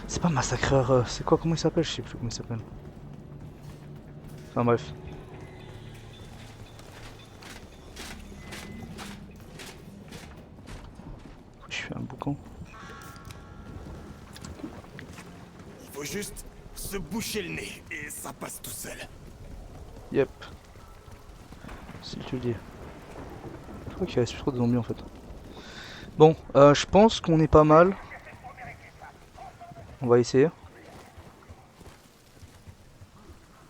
C'est pas massacreur, c'est quoi, comment il s'appelle? Je sais plus comment il s'appelle. Enfin bref. Je fais un boucan. Il faut juste se boucher le nez et ça passe tout seul. Yep. Si tu le dis. Je crois qu'il reste plus trop de zombies en fait. Bon, je pense qu'on est pas mal. On va essayer.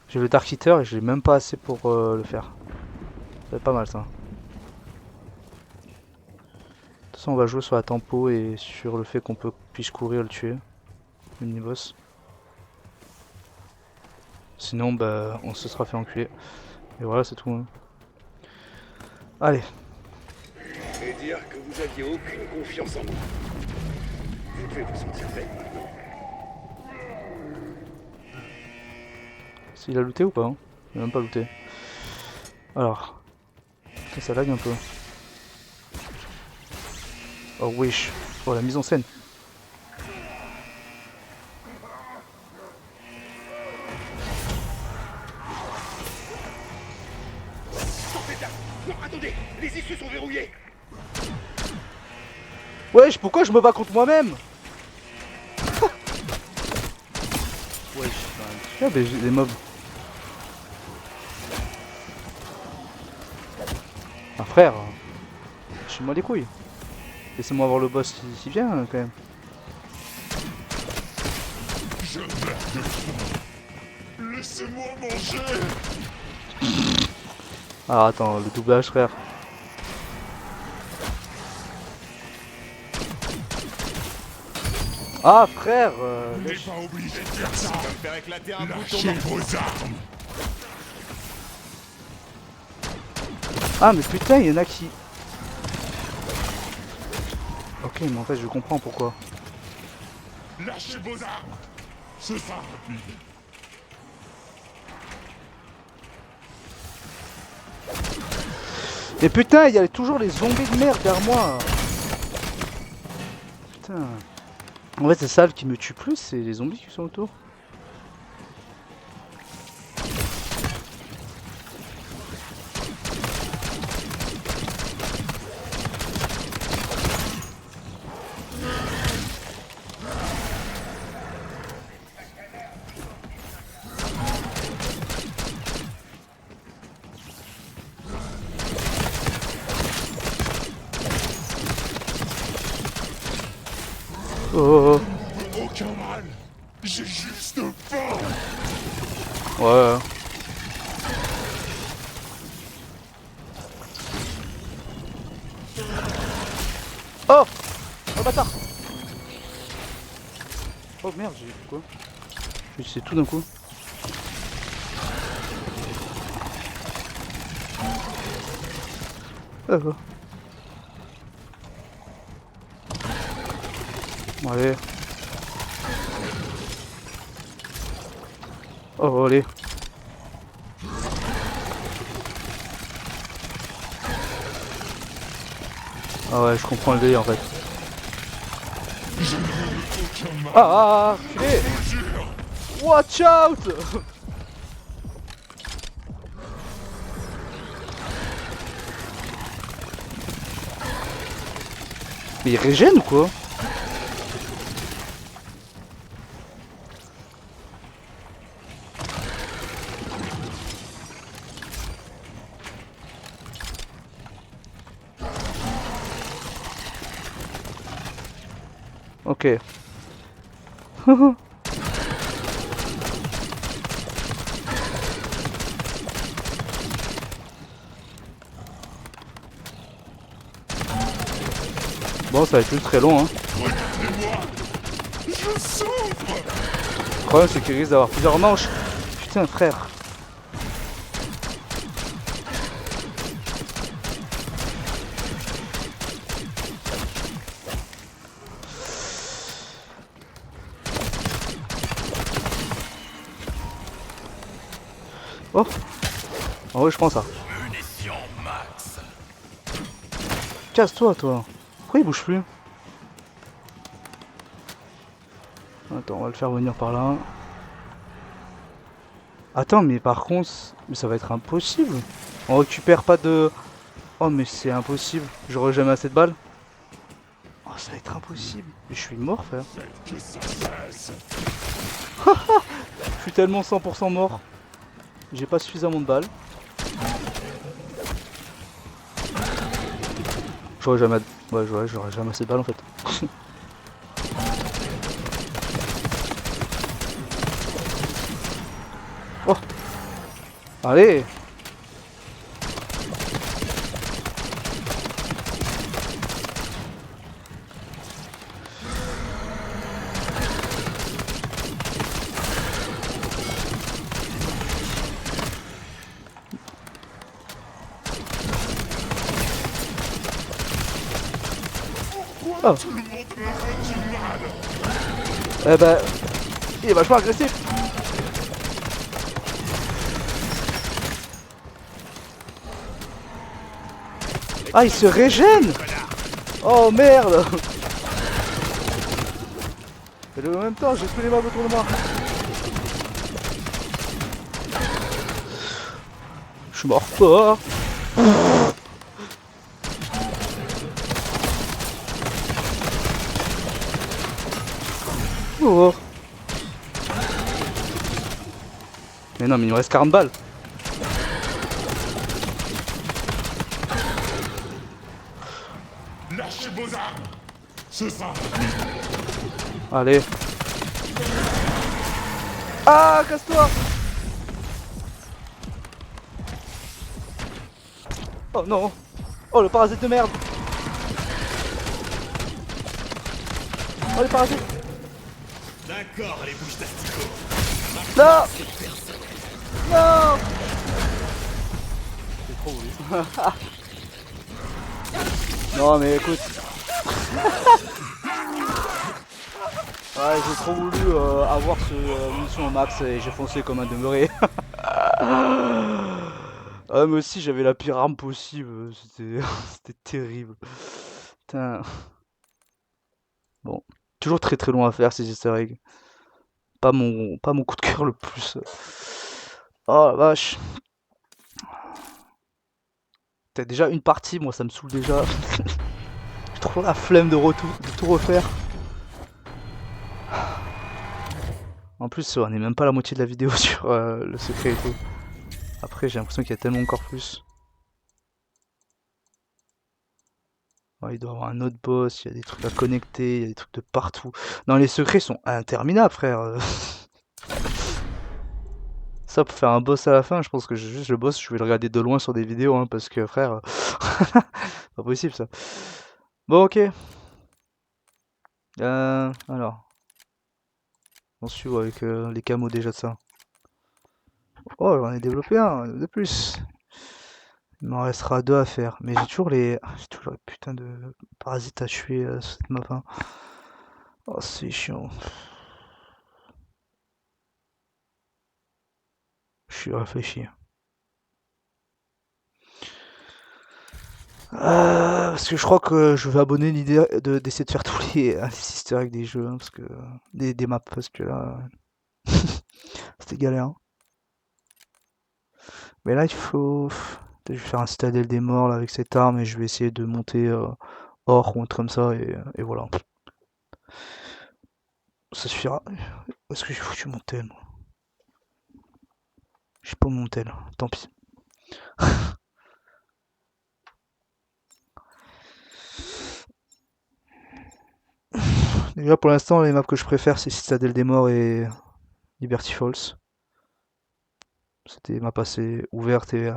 J'ai le Dark Eater et j'ai même pas assez pour le faire. Ça va être pas mal ça. De toute façon on va jouer sur la tempo et sur le fait qu'on puisse courir et le tuer. Le mini-boss. Sinon bah on se sera fait enculer. Et voilà c'est tout. Hein. Allez. Et dire que vous aviez aucune confiance en moi. Vous devez vous sentir bête maintenant. S'il a looté ou pas hein. Il a même pas looté. Alors. Ça lag un peu. Oh wesh. Oh la mise en scène. Sortez de là. Non, attendez. Les issues sont verrouillées. Wesh, pourquoi je me bats contre moi-même? Wesh, ah, mais j'ai des mobs. Ah frère, lâchez-moi les couilles. Laissez-moi voir le boss qui vient quand même. Je meurs de faim. Laissez-moi manger. Alors attends, le doublage frère. Ah frère Vous n'êtes pas obligé de faire ça. Faire éclater un bouton. Lâchez vos armes. Ah mais putain, il y en a qui... Ok, mais en fait je comprends pourquoi. Lâchez vos armes. Ce sera rapide. Et putain, il y a toujours les zombies de merde derrière moi. Putain. En fait c'est ça qui me tue plus, c'est les zombies qui sont autour. Oh, oh, oh. Aucun mal. J'ai juste faim. Ouais. Oh! Oh bâtard! Oh merde, j'ai fait quoi? Je sais tout d'un coup. Oh. Allez. Oh allez. Ah ouais, je comprends le délire en fait. Ah, culé! Watch out! Mais il régène ou quoi? Ok. Bon, ça va être plus très long, hein. Le problème, c'est qu'il risque d'avoir plusieurs manches. Putain, frère. Oh. En vrai, je prends ça. Munitions max. Casse-toi, toi. Pourquoi il bouge plus? Attends, on va le faire venir par là. Attends, mais par contre, mais ça va être impossible. On récupère pas de... Oh, mais c'est impossible. J'aurai jamais assez de balles. Oh, ça va être impossible. Mais je suis mort, frère. Je suis tellement 100% mort. J'ai pas suffisamment de balles. J'aurais jamais... Ouais, j'aurais jamais assez de balles en fait. Oh. Allez. Oh. Eh ben, il est vachement agressif. Ah, il se régène. Oh merde. Et en même temps, j'ai tous les mobs autour de moi. Je suis mort fort. Oh. Mais non, mais il me reste 40 balles. Lâchez vos armes. C'est ça. Allez. Ah, casse-toi. Oh non. Oh, le parasite de merde. Oh, les parasites. D'accord, allez, bouge d'astico. Non. Non. C'est trop voulu. Non, mais écoute. Ouais, j'ai trop voulu avoir ce munition au max et j'ai foncé comme un demeuré. Ah, mais aussi j'avais la pire arme possible, c'était terrible. Putain. Bon, toujours très très long à faire ces easter eggs. Pas mon coup de cœur le plus. Oh la vache. T'as déjà une partie, moi ça me saoule déjà. J'ai trop la flemme de tout refaire. En plus, on est même pas à la moitié de la vidéo sur le secret et tout. Après, j'ai l'impression qu'il y a tellement encore plus. Ouais, il doit y avoir un autre boss, il y a des trucs à connecter, il y a des trucs de partout. Non, les secrets sont interminables, frère. Ça, pour faire un boss à la fin, je pense que juste le boss, je vais le regarder de loin sur des vidéos, hein, parce que frère, pas possible ça. Bon, ok. Alors, on suit avec les camos déjà de ça. Oh, j'en ai développé un de plus. Il m'en restera deux à faire. Mais j'ai toujours les putains de parasites à tuer sur cette map, hein. Oh, c'est chiant. Je suis réfléchi. Parce que je crois que je vais abonner l'idée d'essayer de faire tous les easter eggs des jeux, hein, parce que des maps, parce que là, c'était galère, hein. Mais là, il faut, je vais faire un citadelle des morts là, avec cette arme et je vais essayer de monter or ou un truc comme ça et voilà. Ça suffira. Où est-ce que j'ai foutu mon tel, moi? J'ai pas mon tel, tant pis. Déjà pour l'instant, les maps que je préfère, c'est Citadelle des Morts et Liberty Falls. C'était des maps assez ouvertes et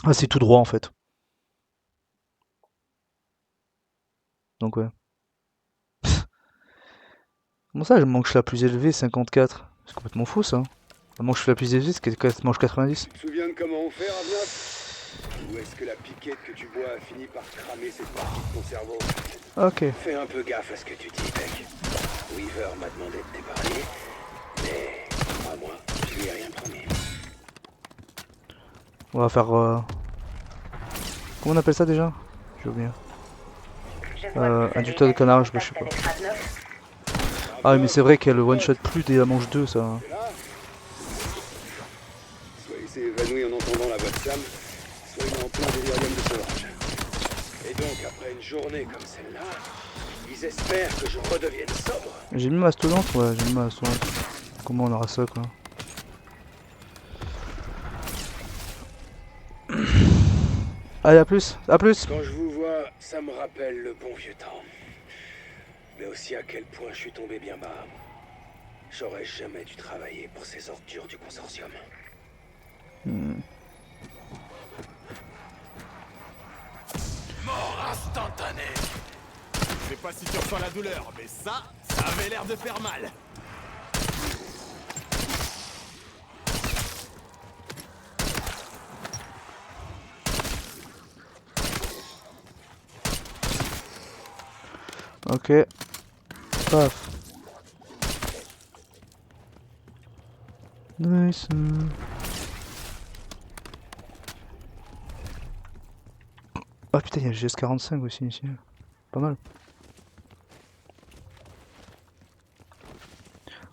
assez tout droit en fait. Donc ouais. Comment ça, je manque la plus élevée, 54? C'est complètement fou ça. La manche la plus élevée, c'est manche 90. Tu te souviens de comment on fait, Ravnaf? Ou est-ce que la piquette que tu bois a fini par cramer cette partie de ton cerveau? Ok. Fais un peu gaffe à ce que tu dis, mec. Weaver m'a demandé de t'épargner, mais crois-moi, je lui ai rien promis. On va faire... Comment on appelle ça déjà? J'ai oublié. Inducteur de canard, je sais pas. Ah oui, mais c'est vrai qu'elle one shot plus dès la manche 2 ça. C'est là? Soit il s'est évanoui en entendant la voix de Sam, soit il est en plein délirium de sauvage. Et donc, après une journée comme celle-là, ils espèrent que je redevienne sobre. J'ai mis mastodonte, ouais, j'ai mis mastodonte. Comment on aura ça quoi? Allez, à plus, à plus! Quand je vous vois, ça me rappelle le bon vieux temps. Mais aussi à quel point je suis tombé bien bas. J'aurais jamais dû travailler pour ces ordures du consortium. Mort instantanée. Je sais pas si tu ressens la douleur, mais ça avait l'air de faire mal. Ok. Paf. Nice. Ah putain, il y a le GS45 aussi ici. Pas mal.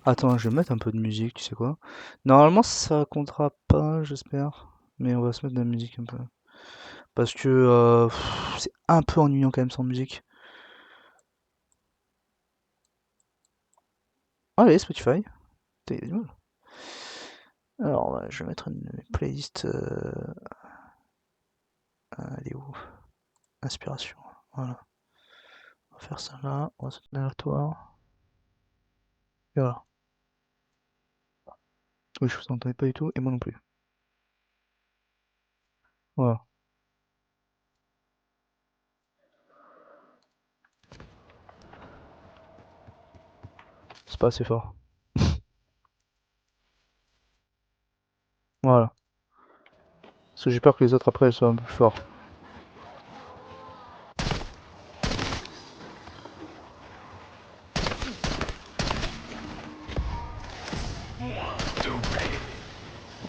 Attends, je vais mettre un peu de musique, tu sais quoi? Normalement, ça comptera pas, j'espère. Mais on va se mettre de la musique un peu. Parce que c'est un peu ennuyant quand même sans musique. Allez, Spotify. Putain, il y a du mal. Alors, ouais, je vais mettre une playlist. Elle est où? Inspiration. Voilà. On va faire ça là. On va se mettre aléatoire. Et voilà. Oui, je vous entendais pas du tout, et moi non plus. Voilà. C'est pas assez fort. Voilà. Parce que j'ai peur que les autres après elles soient un peu plus forts.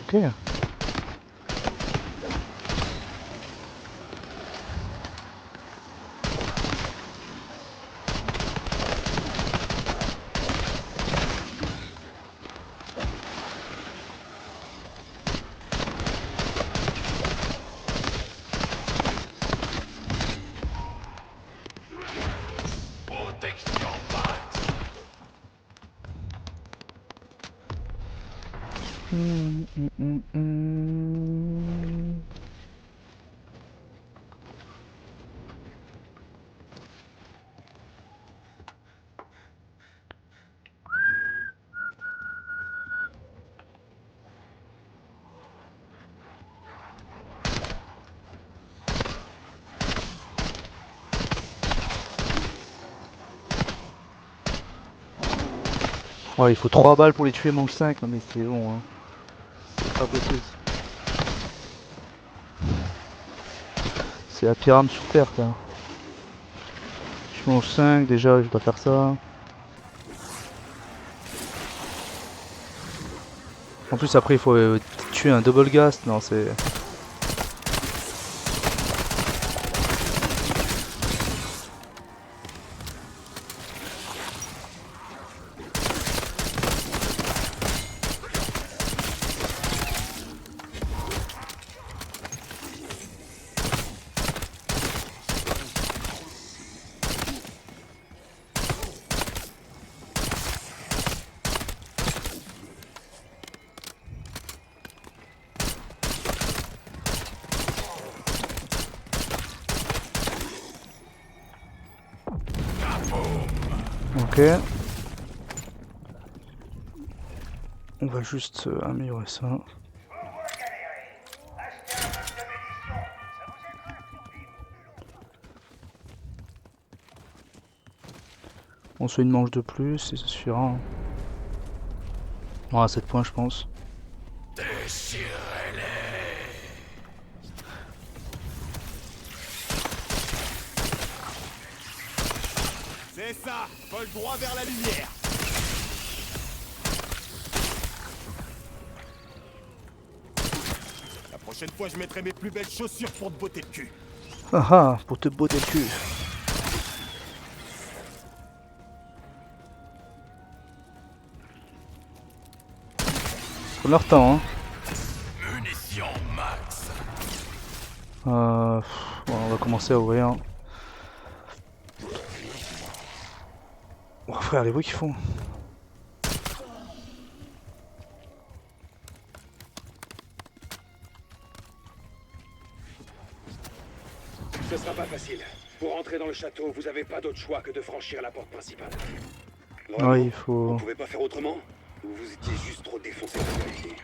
Ok. Hum, hum, hum, hum. Ouais, il faut 3 balles pour les tuer manche 5, non mais c'est bon, hein. C'est pas possible. C'est la pire arme sur terre, là. Je mange 5, déjà, je dois faire ça. En plus, après, il faut tuer un double ghast. Non, c'est... Ok. On va juste améliorer ça. On se fait une manche de plus et ça suffira. Hein. On aura 7 points, je pense. C'est ça, vole droit vers la lumière. La prochaine fois, je mettrai mes plus belles chaussures pour te botter le cul. Ah ah, pour te botter le cul. Faut leur temps, hein. Munitions max. Bon, on va commencer à ouvrir. Oh frère, les bruits qu'ils font. Ce sera pas facile. Pour rentrer dans le château, vous avez pas d'autre choix que de franchir la porte principale. Vraiment, Ouais, il faut... vous pouvez pas faire autrement? Ou vous étiez juste trop défoncé pour vérifier?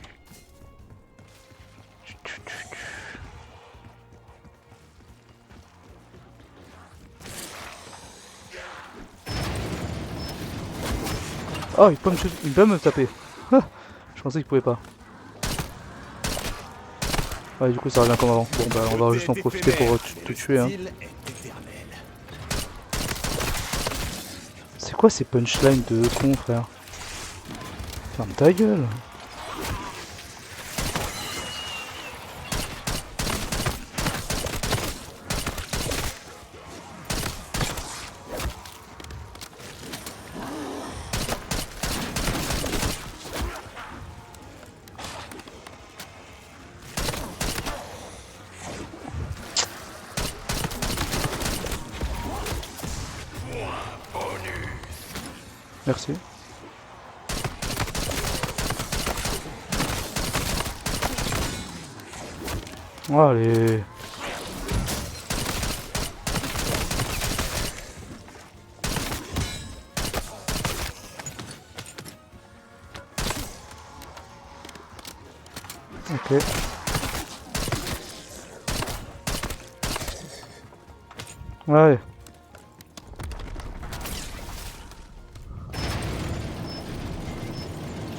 Oh, il peut me taper. Ah, je pensais qu'il pouvait pas. Ouais, du coup ça revient comme avant. Bon bah on va juste en profiter pour te tuer. Hein. C'est quoi ces punchlines de con, frère? Ferme ta gueule. Merci. Allez. Ok. Ouais.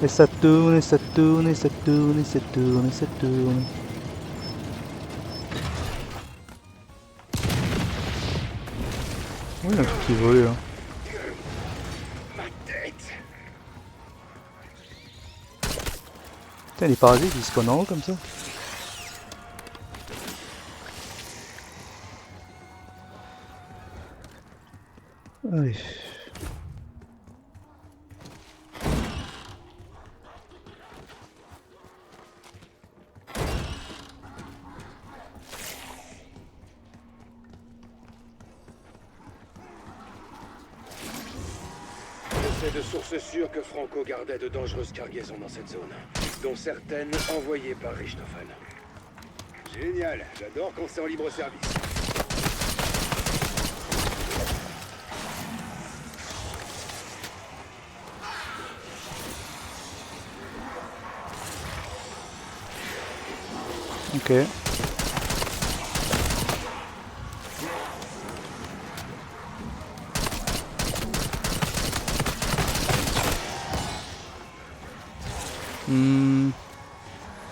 Et ça tourne, et ça tourne, et ça tourne, et ça tourne, et ça tourne. Oui, il y a un truc qui vole là. Ma tête! Putain, les parasites ils spawnent en haut comme ça. Allez. Je sais de sources sûres que Franco gardait de dangereuses cargaisons dans cette zone, dont certaines envoyées par Richthofen. Génial, j'adore quand c'est en libre service. Ok.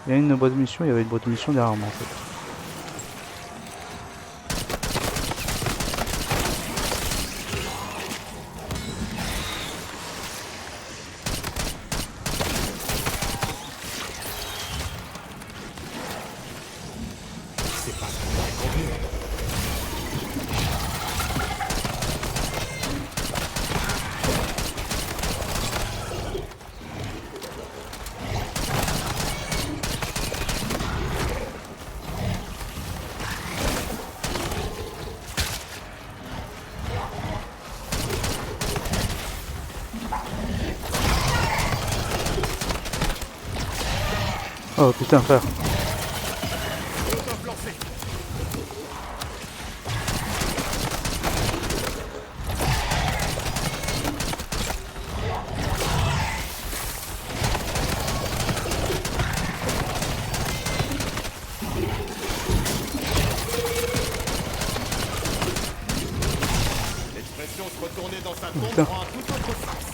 Il y a une boîte de munitions, il y avait une boîte de munitions derrière moi en fait. C'est pas très convenu. Oh putain frère. Molotov lancé. L'expression se retourner dans sa tombe Putain. prend un tout autre sens.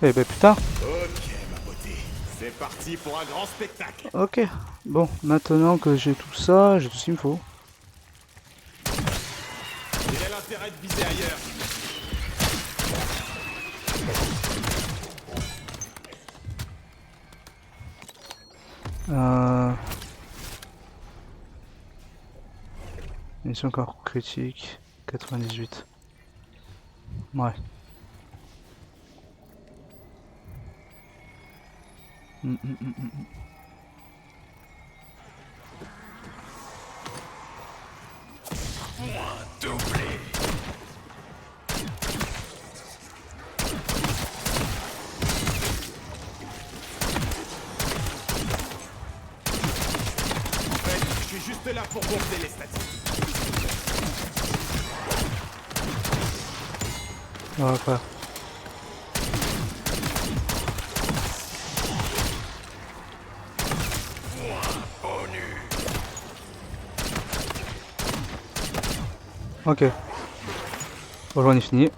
Eh ben putain. Ok, ma beauté. C'est parti pour un grand spectacle. Ok. Bon, maintenant que j'ai tout ça, j'ai tout ce qu'il me faut. Quel est l'intérêt de viser ailleurs? Mission encore critique. 98. Ouais. En fait, je suis juste là pour gonfler les statistiques. Ouais, frère. Ok. Bon, j'en ai fini.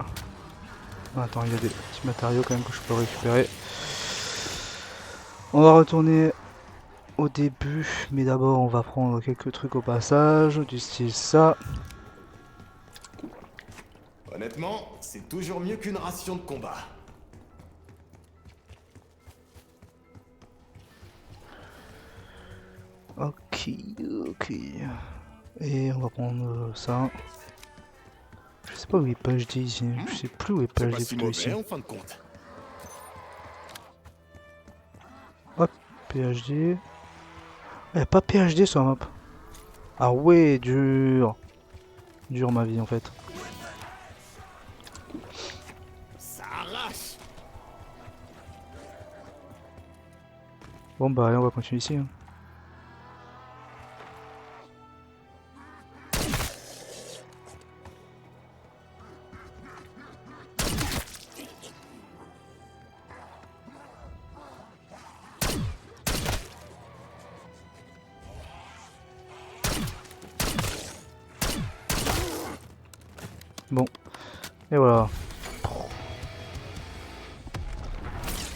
Attends, il y a des petits matériaux quand même que je peux récupérer. On va retourner au début, mais d'abord on va prendre quelques trucs au passage, du style ça. Honnêtement, c'est toujours mieux qu'une ration de combat. Ok, ok. Et on va prendre ça. Je sais pas où est PhD ici. Je sais plus où est C'est pas PhD si plutôt ici. mauvais en fin de compte. Hop, PhD. Il a pas PhD sur la map. Ah ouais, dur. Dur ma vie en fait. Ça arrache. Bon bah allez, on va continuer ici. Hein. Bon, et voilà.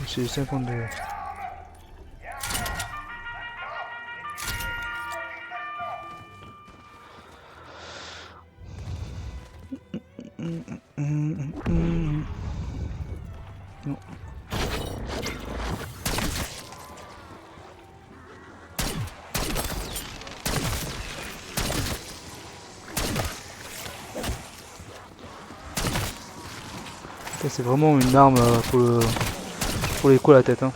C'est 52. Non. C'est vraiment une arme pour les coups à la tête. Hein.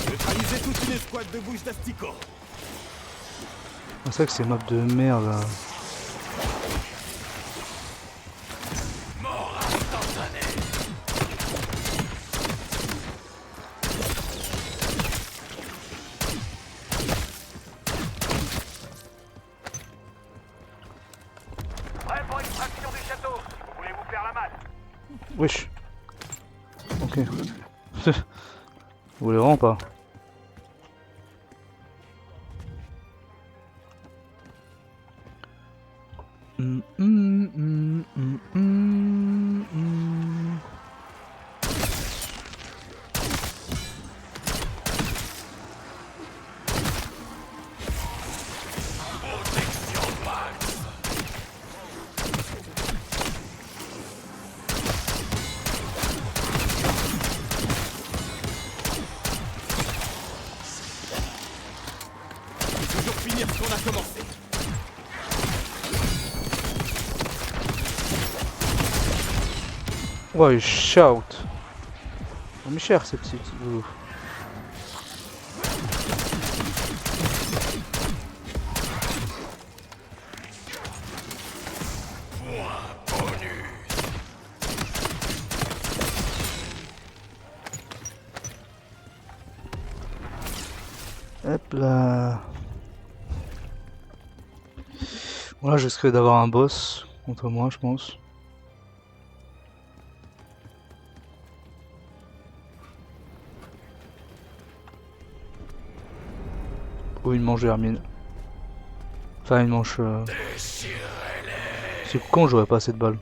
Neutraliser toute une escouade de bouches d'asticots. C'est vrai que c'est une map de merde là. Wesh. Ok. Vous voulez vraiment pas? Toujours finir ce qu'on a commencé. Ouais, il shout. On est cher ces petits boulots. Hop là. Bon là je risque d'avoir un boss contre moi je pense. Ou une manche vermine. Enfin une manche... C'est con, j'aurais pas assez de balles.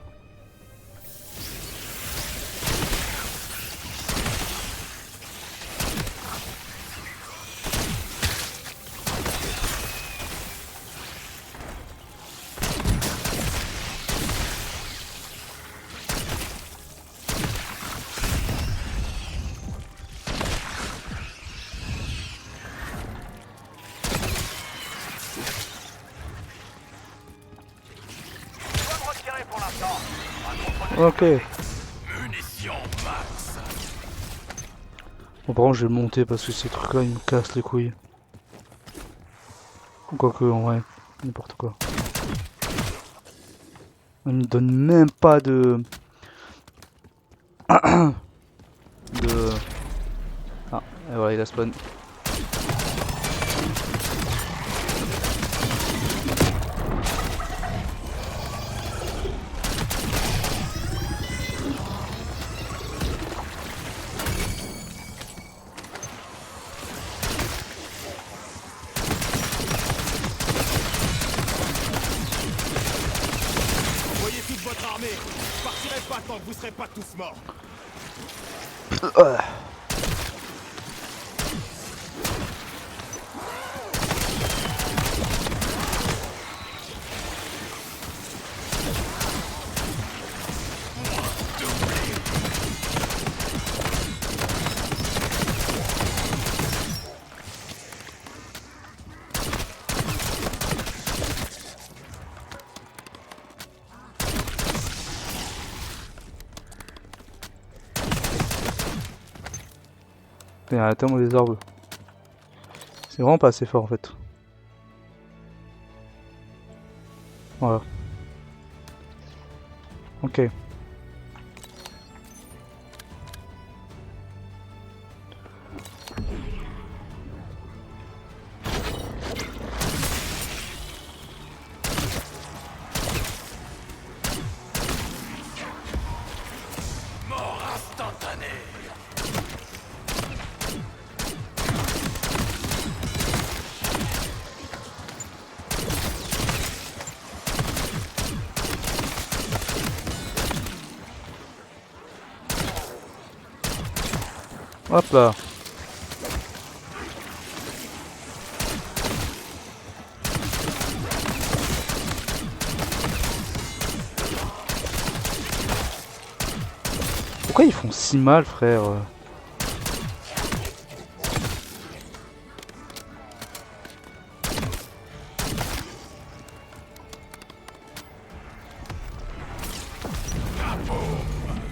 Ok. Bon, par contre, je vais le monter parce que ces trucs-là, ils me cassent les couilles. Quoique, en vrai, n'importe quoi. On ne donne même pas de... de... Ah, et voilà, il a spawn. Envoyez toute votre armée. Je partirai pas tant que vous serez pas tous morts. Arrêtez-moi les orbes. C'est vraiment pas assez fort en fait. Voilà. Ok. Hop là. Pourquoi ils font si mal, frère?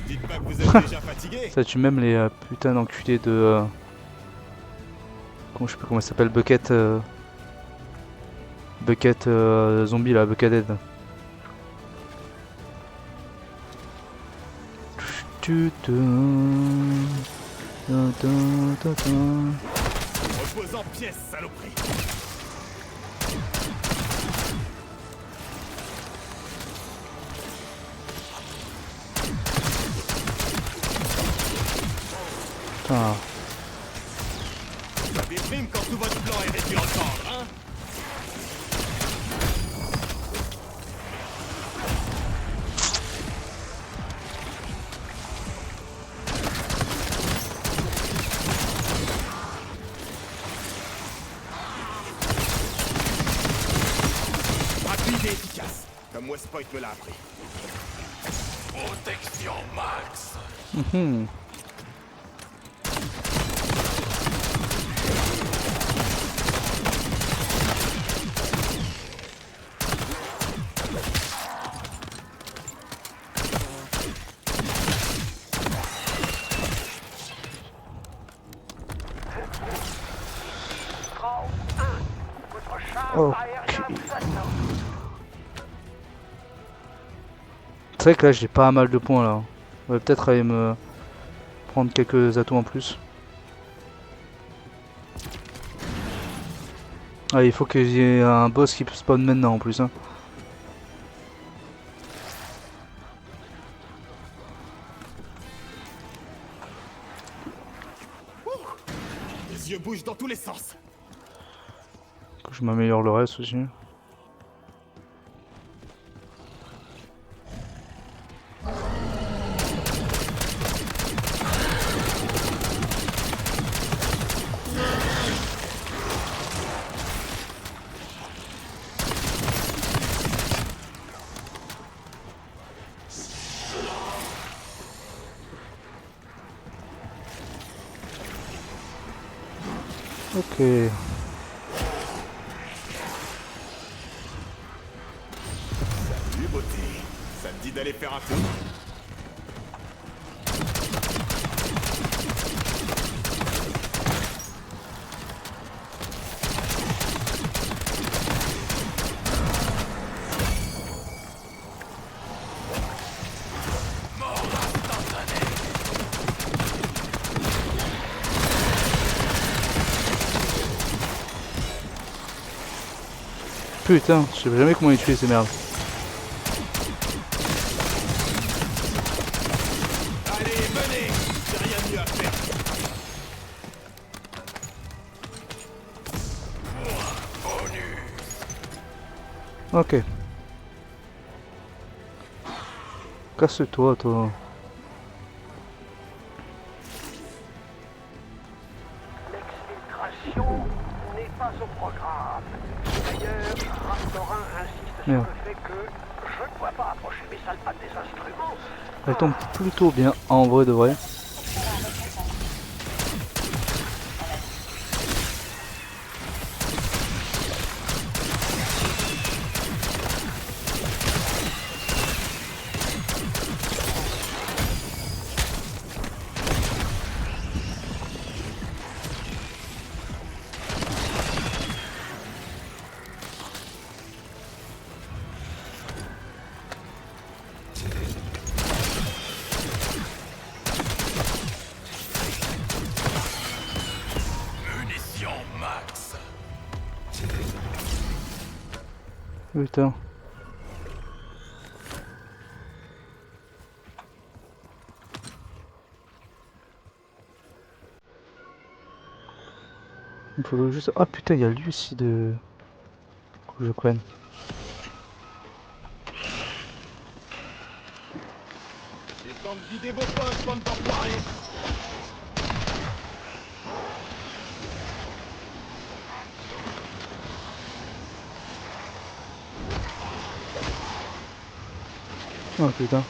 Dites pas que vous êtes déjà fatigué. Ça tue même les putains d'enculés de... Comment je sais plus comment ça s'appelle, Bucket... Bucket zombie là, Buckethead. Repose en pièces, saloperie. Putain. Ça déprime quand tout votre plan est réduit en cendres, hein? Rapide et efficace, comme Westpoint me l'a appris. Protection max. Mhm. Ok. C'est vrai que là j'ai pas mal de points là. On va peut-être aller me prendre quelques atouts en plus. Ah, il faut qu'il y ait un boss qui spawn maintenant en plus. Hein. Les yeux bougent dans tous les sens. Que je m'améliore le reste aussi. Ok. Salut beauté. Ça te dit d'aller faire un tour? Putain, je sais jamais comment les tuer ces merdes. Allez, venez! J'ai rien de mieux à faire. Ok. Casse-toi, toi. L'exfiltration n'est pas au programme. D'ailleurs, Raftorin insiste sur Merde. le fait que je ne dois pas approcher mes sales pattes des instruments. Elle tombe plutôt bien, en vrai de vrai. Munitions max. Putain. Il faut juste... Ah putain, il y a lui aussi de... Faut que je prenne. J'ai le temps de vider vos poches, bande d'enfoirés. Oh putain.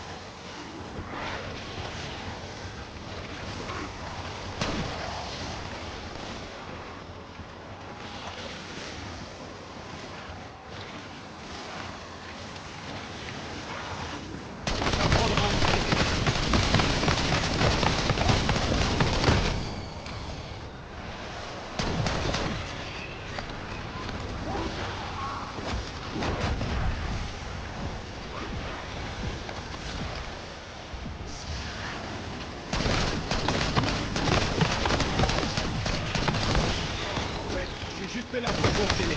J'ai juste fait la pour enchaîner.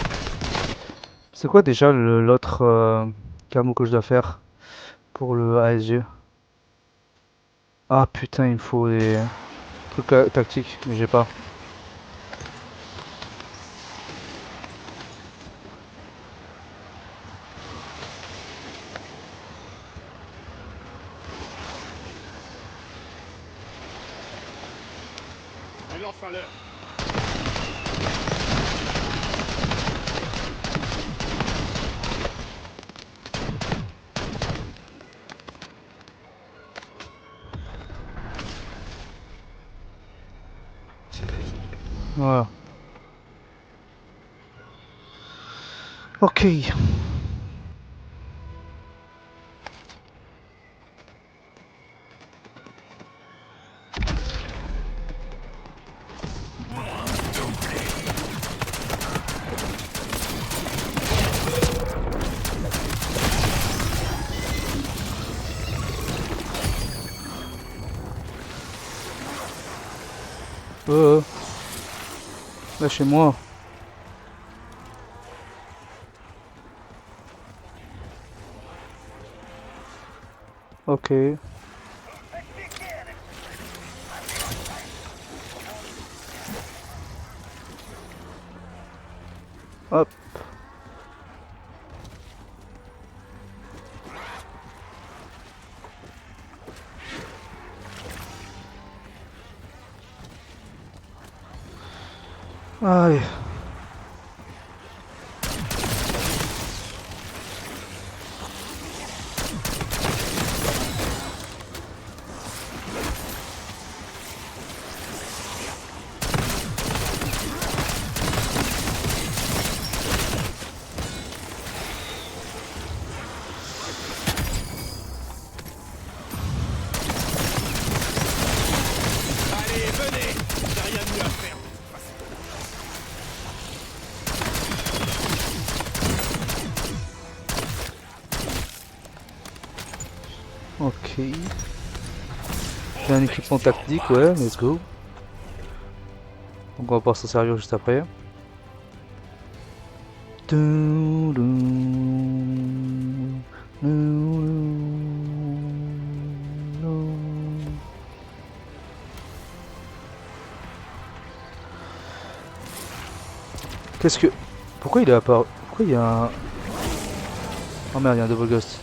C'est quoi déjà l'autre camo que je dois faire pour le ASG? Ah putain, il me faut les... Truc tactique, mais j'ai pas. Et enfin l'heure. Voilà. Ok. Lâchez-moi. Ok. Hop. Allez. Allez, venez. J'ai rien de mieux à faire. Ok. J'ai un équipement tactique, ouais, let's go. Donc on va pouvoir s'en servir juste après. Qu'est-ce que... Pourquoi il est apparu... Pourquoi il y a un... Oh merde, il y a un double ghost.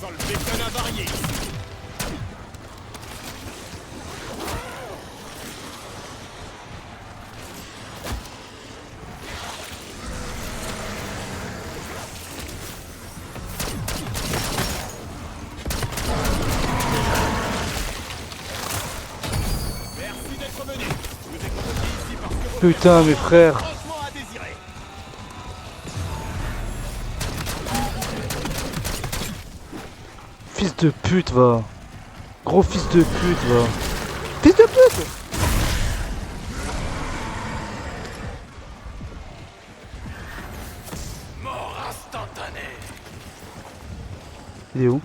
Sans le bacon avarié. Merci d'être venu. Je vous ai convoqué ici parce que vos Putain, mes frères. franchement à désirer. Fils de pute, va. Gros fils de pute, va. Fils de pute. Mort instantanée. Il est où?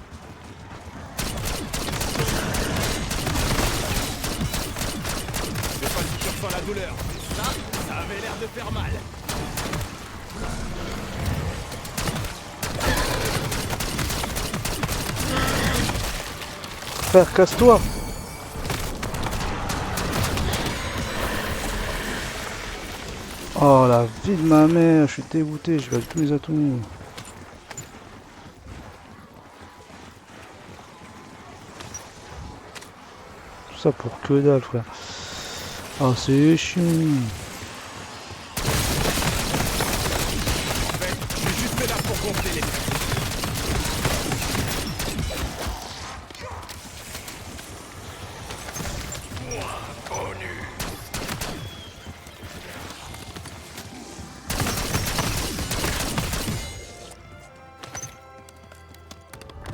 Je sais pas si tu ressens la douleur. Ça avait l'air de faire mal. Frère, casse-toi. Oh la vie de ma mère, je suis dégoûté, je vais tous les atouts. Tout ça pour que dalle, frère. Oh, c'est chiant. En fait, je suis juste là pour gonfler les traits.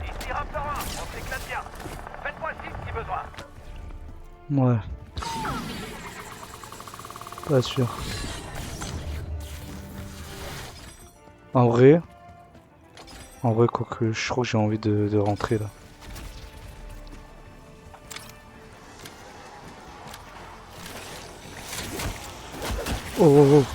Ici Raptor 1, on s'éclate bien. Faites-moi signe si besoin. Ouais. Pas sûr. En vrai, quoi que je crois que j'ai envie de rentrer là. Oh, oh, oh.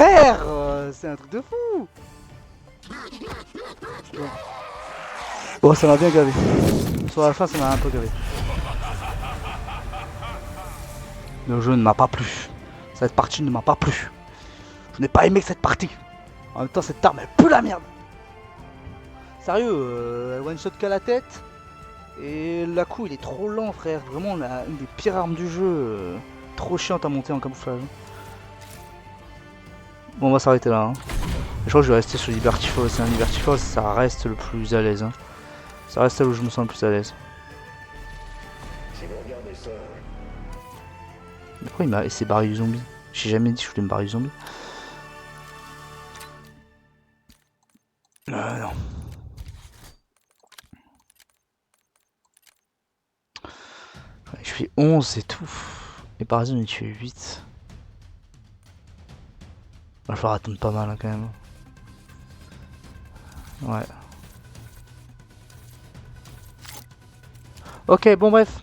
frère, c'est un truc de fou. Bon, ça m'a bien gavé. Sur la fin, ça m'a un peu gavé. Le jeu ne m'a pas plu. Cette partie ne m'a pas plu. Je n'ai pas aimé cette partie. En même temps, cette arme, elle pue la merde. Sérieux, elle one shot qu'à la tête. Et la coup, il est trop lent, frère. Vraiment, une des pires armes du jeu. Trop chiante à monter en camouflage. Bon, on va s'arrêter là. Hein. Je crois que je vais rester sur Liberty Falls. Hein. Liberty Falls, ça reste le plus à l'aise. Hein. Ça reste là où je me sens le plus à l'aise. Mais pourquoi il s'est barré du zombie? J'ai jamais dit que je voulais me barrer du zombie. Non. Je fais 11 et tout. Et par exemple, je fais 8. Il va falloir attendre pas mal hein, quand même. Ouais. Ok, bon bref.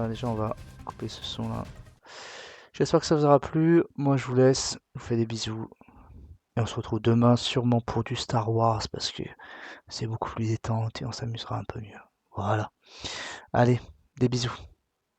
Déjà on va couper ce son là. J'espère que ça vous aura plu. Moi je vous laisse. Je vous fais des bisous. Et on se retrouve demain sûrement pour du Star Wars parce que c'est beaucoup plus détente et on s'amusera un peu mieux. Voilà. Allez, des bisous.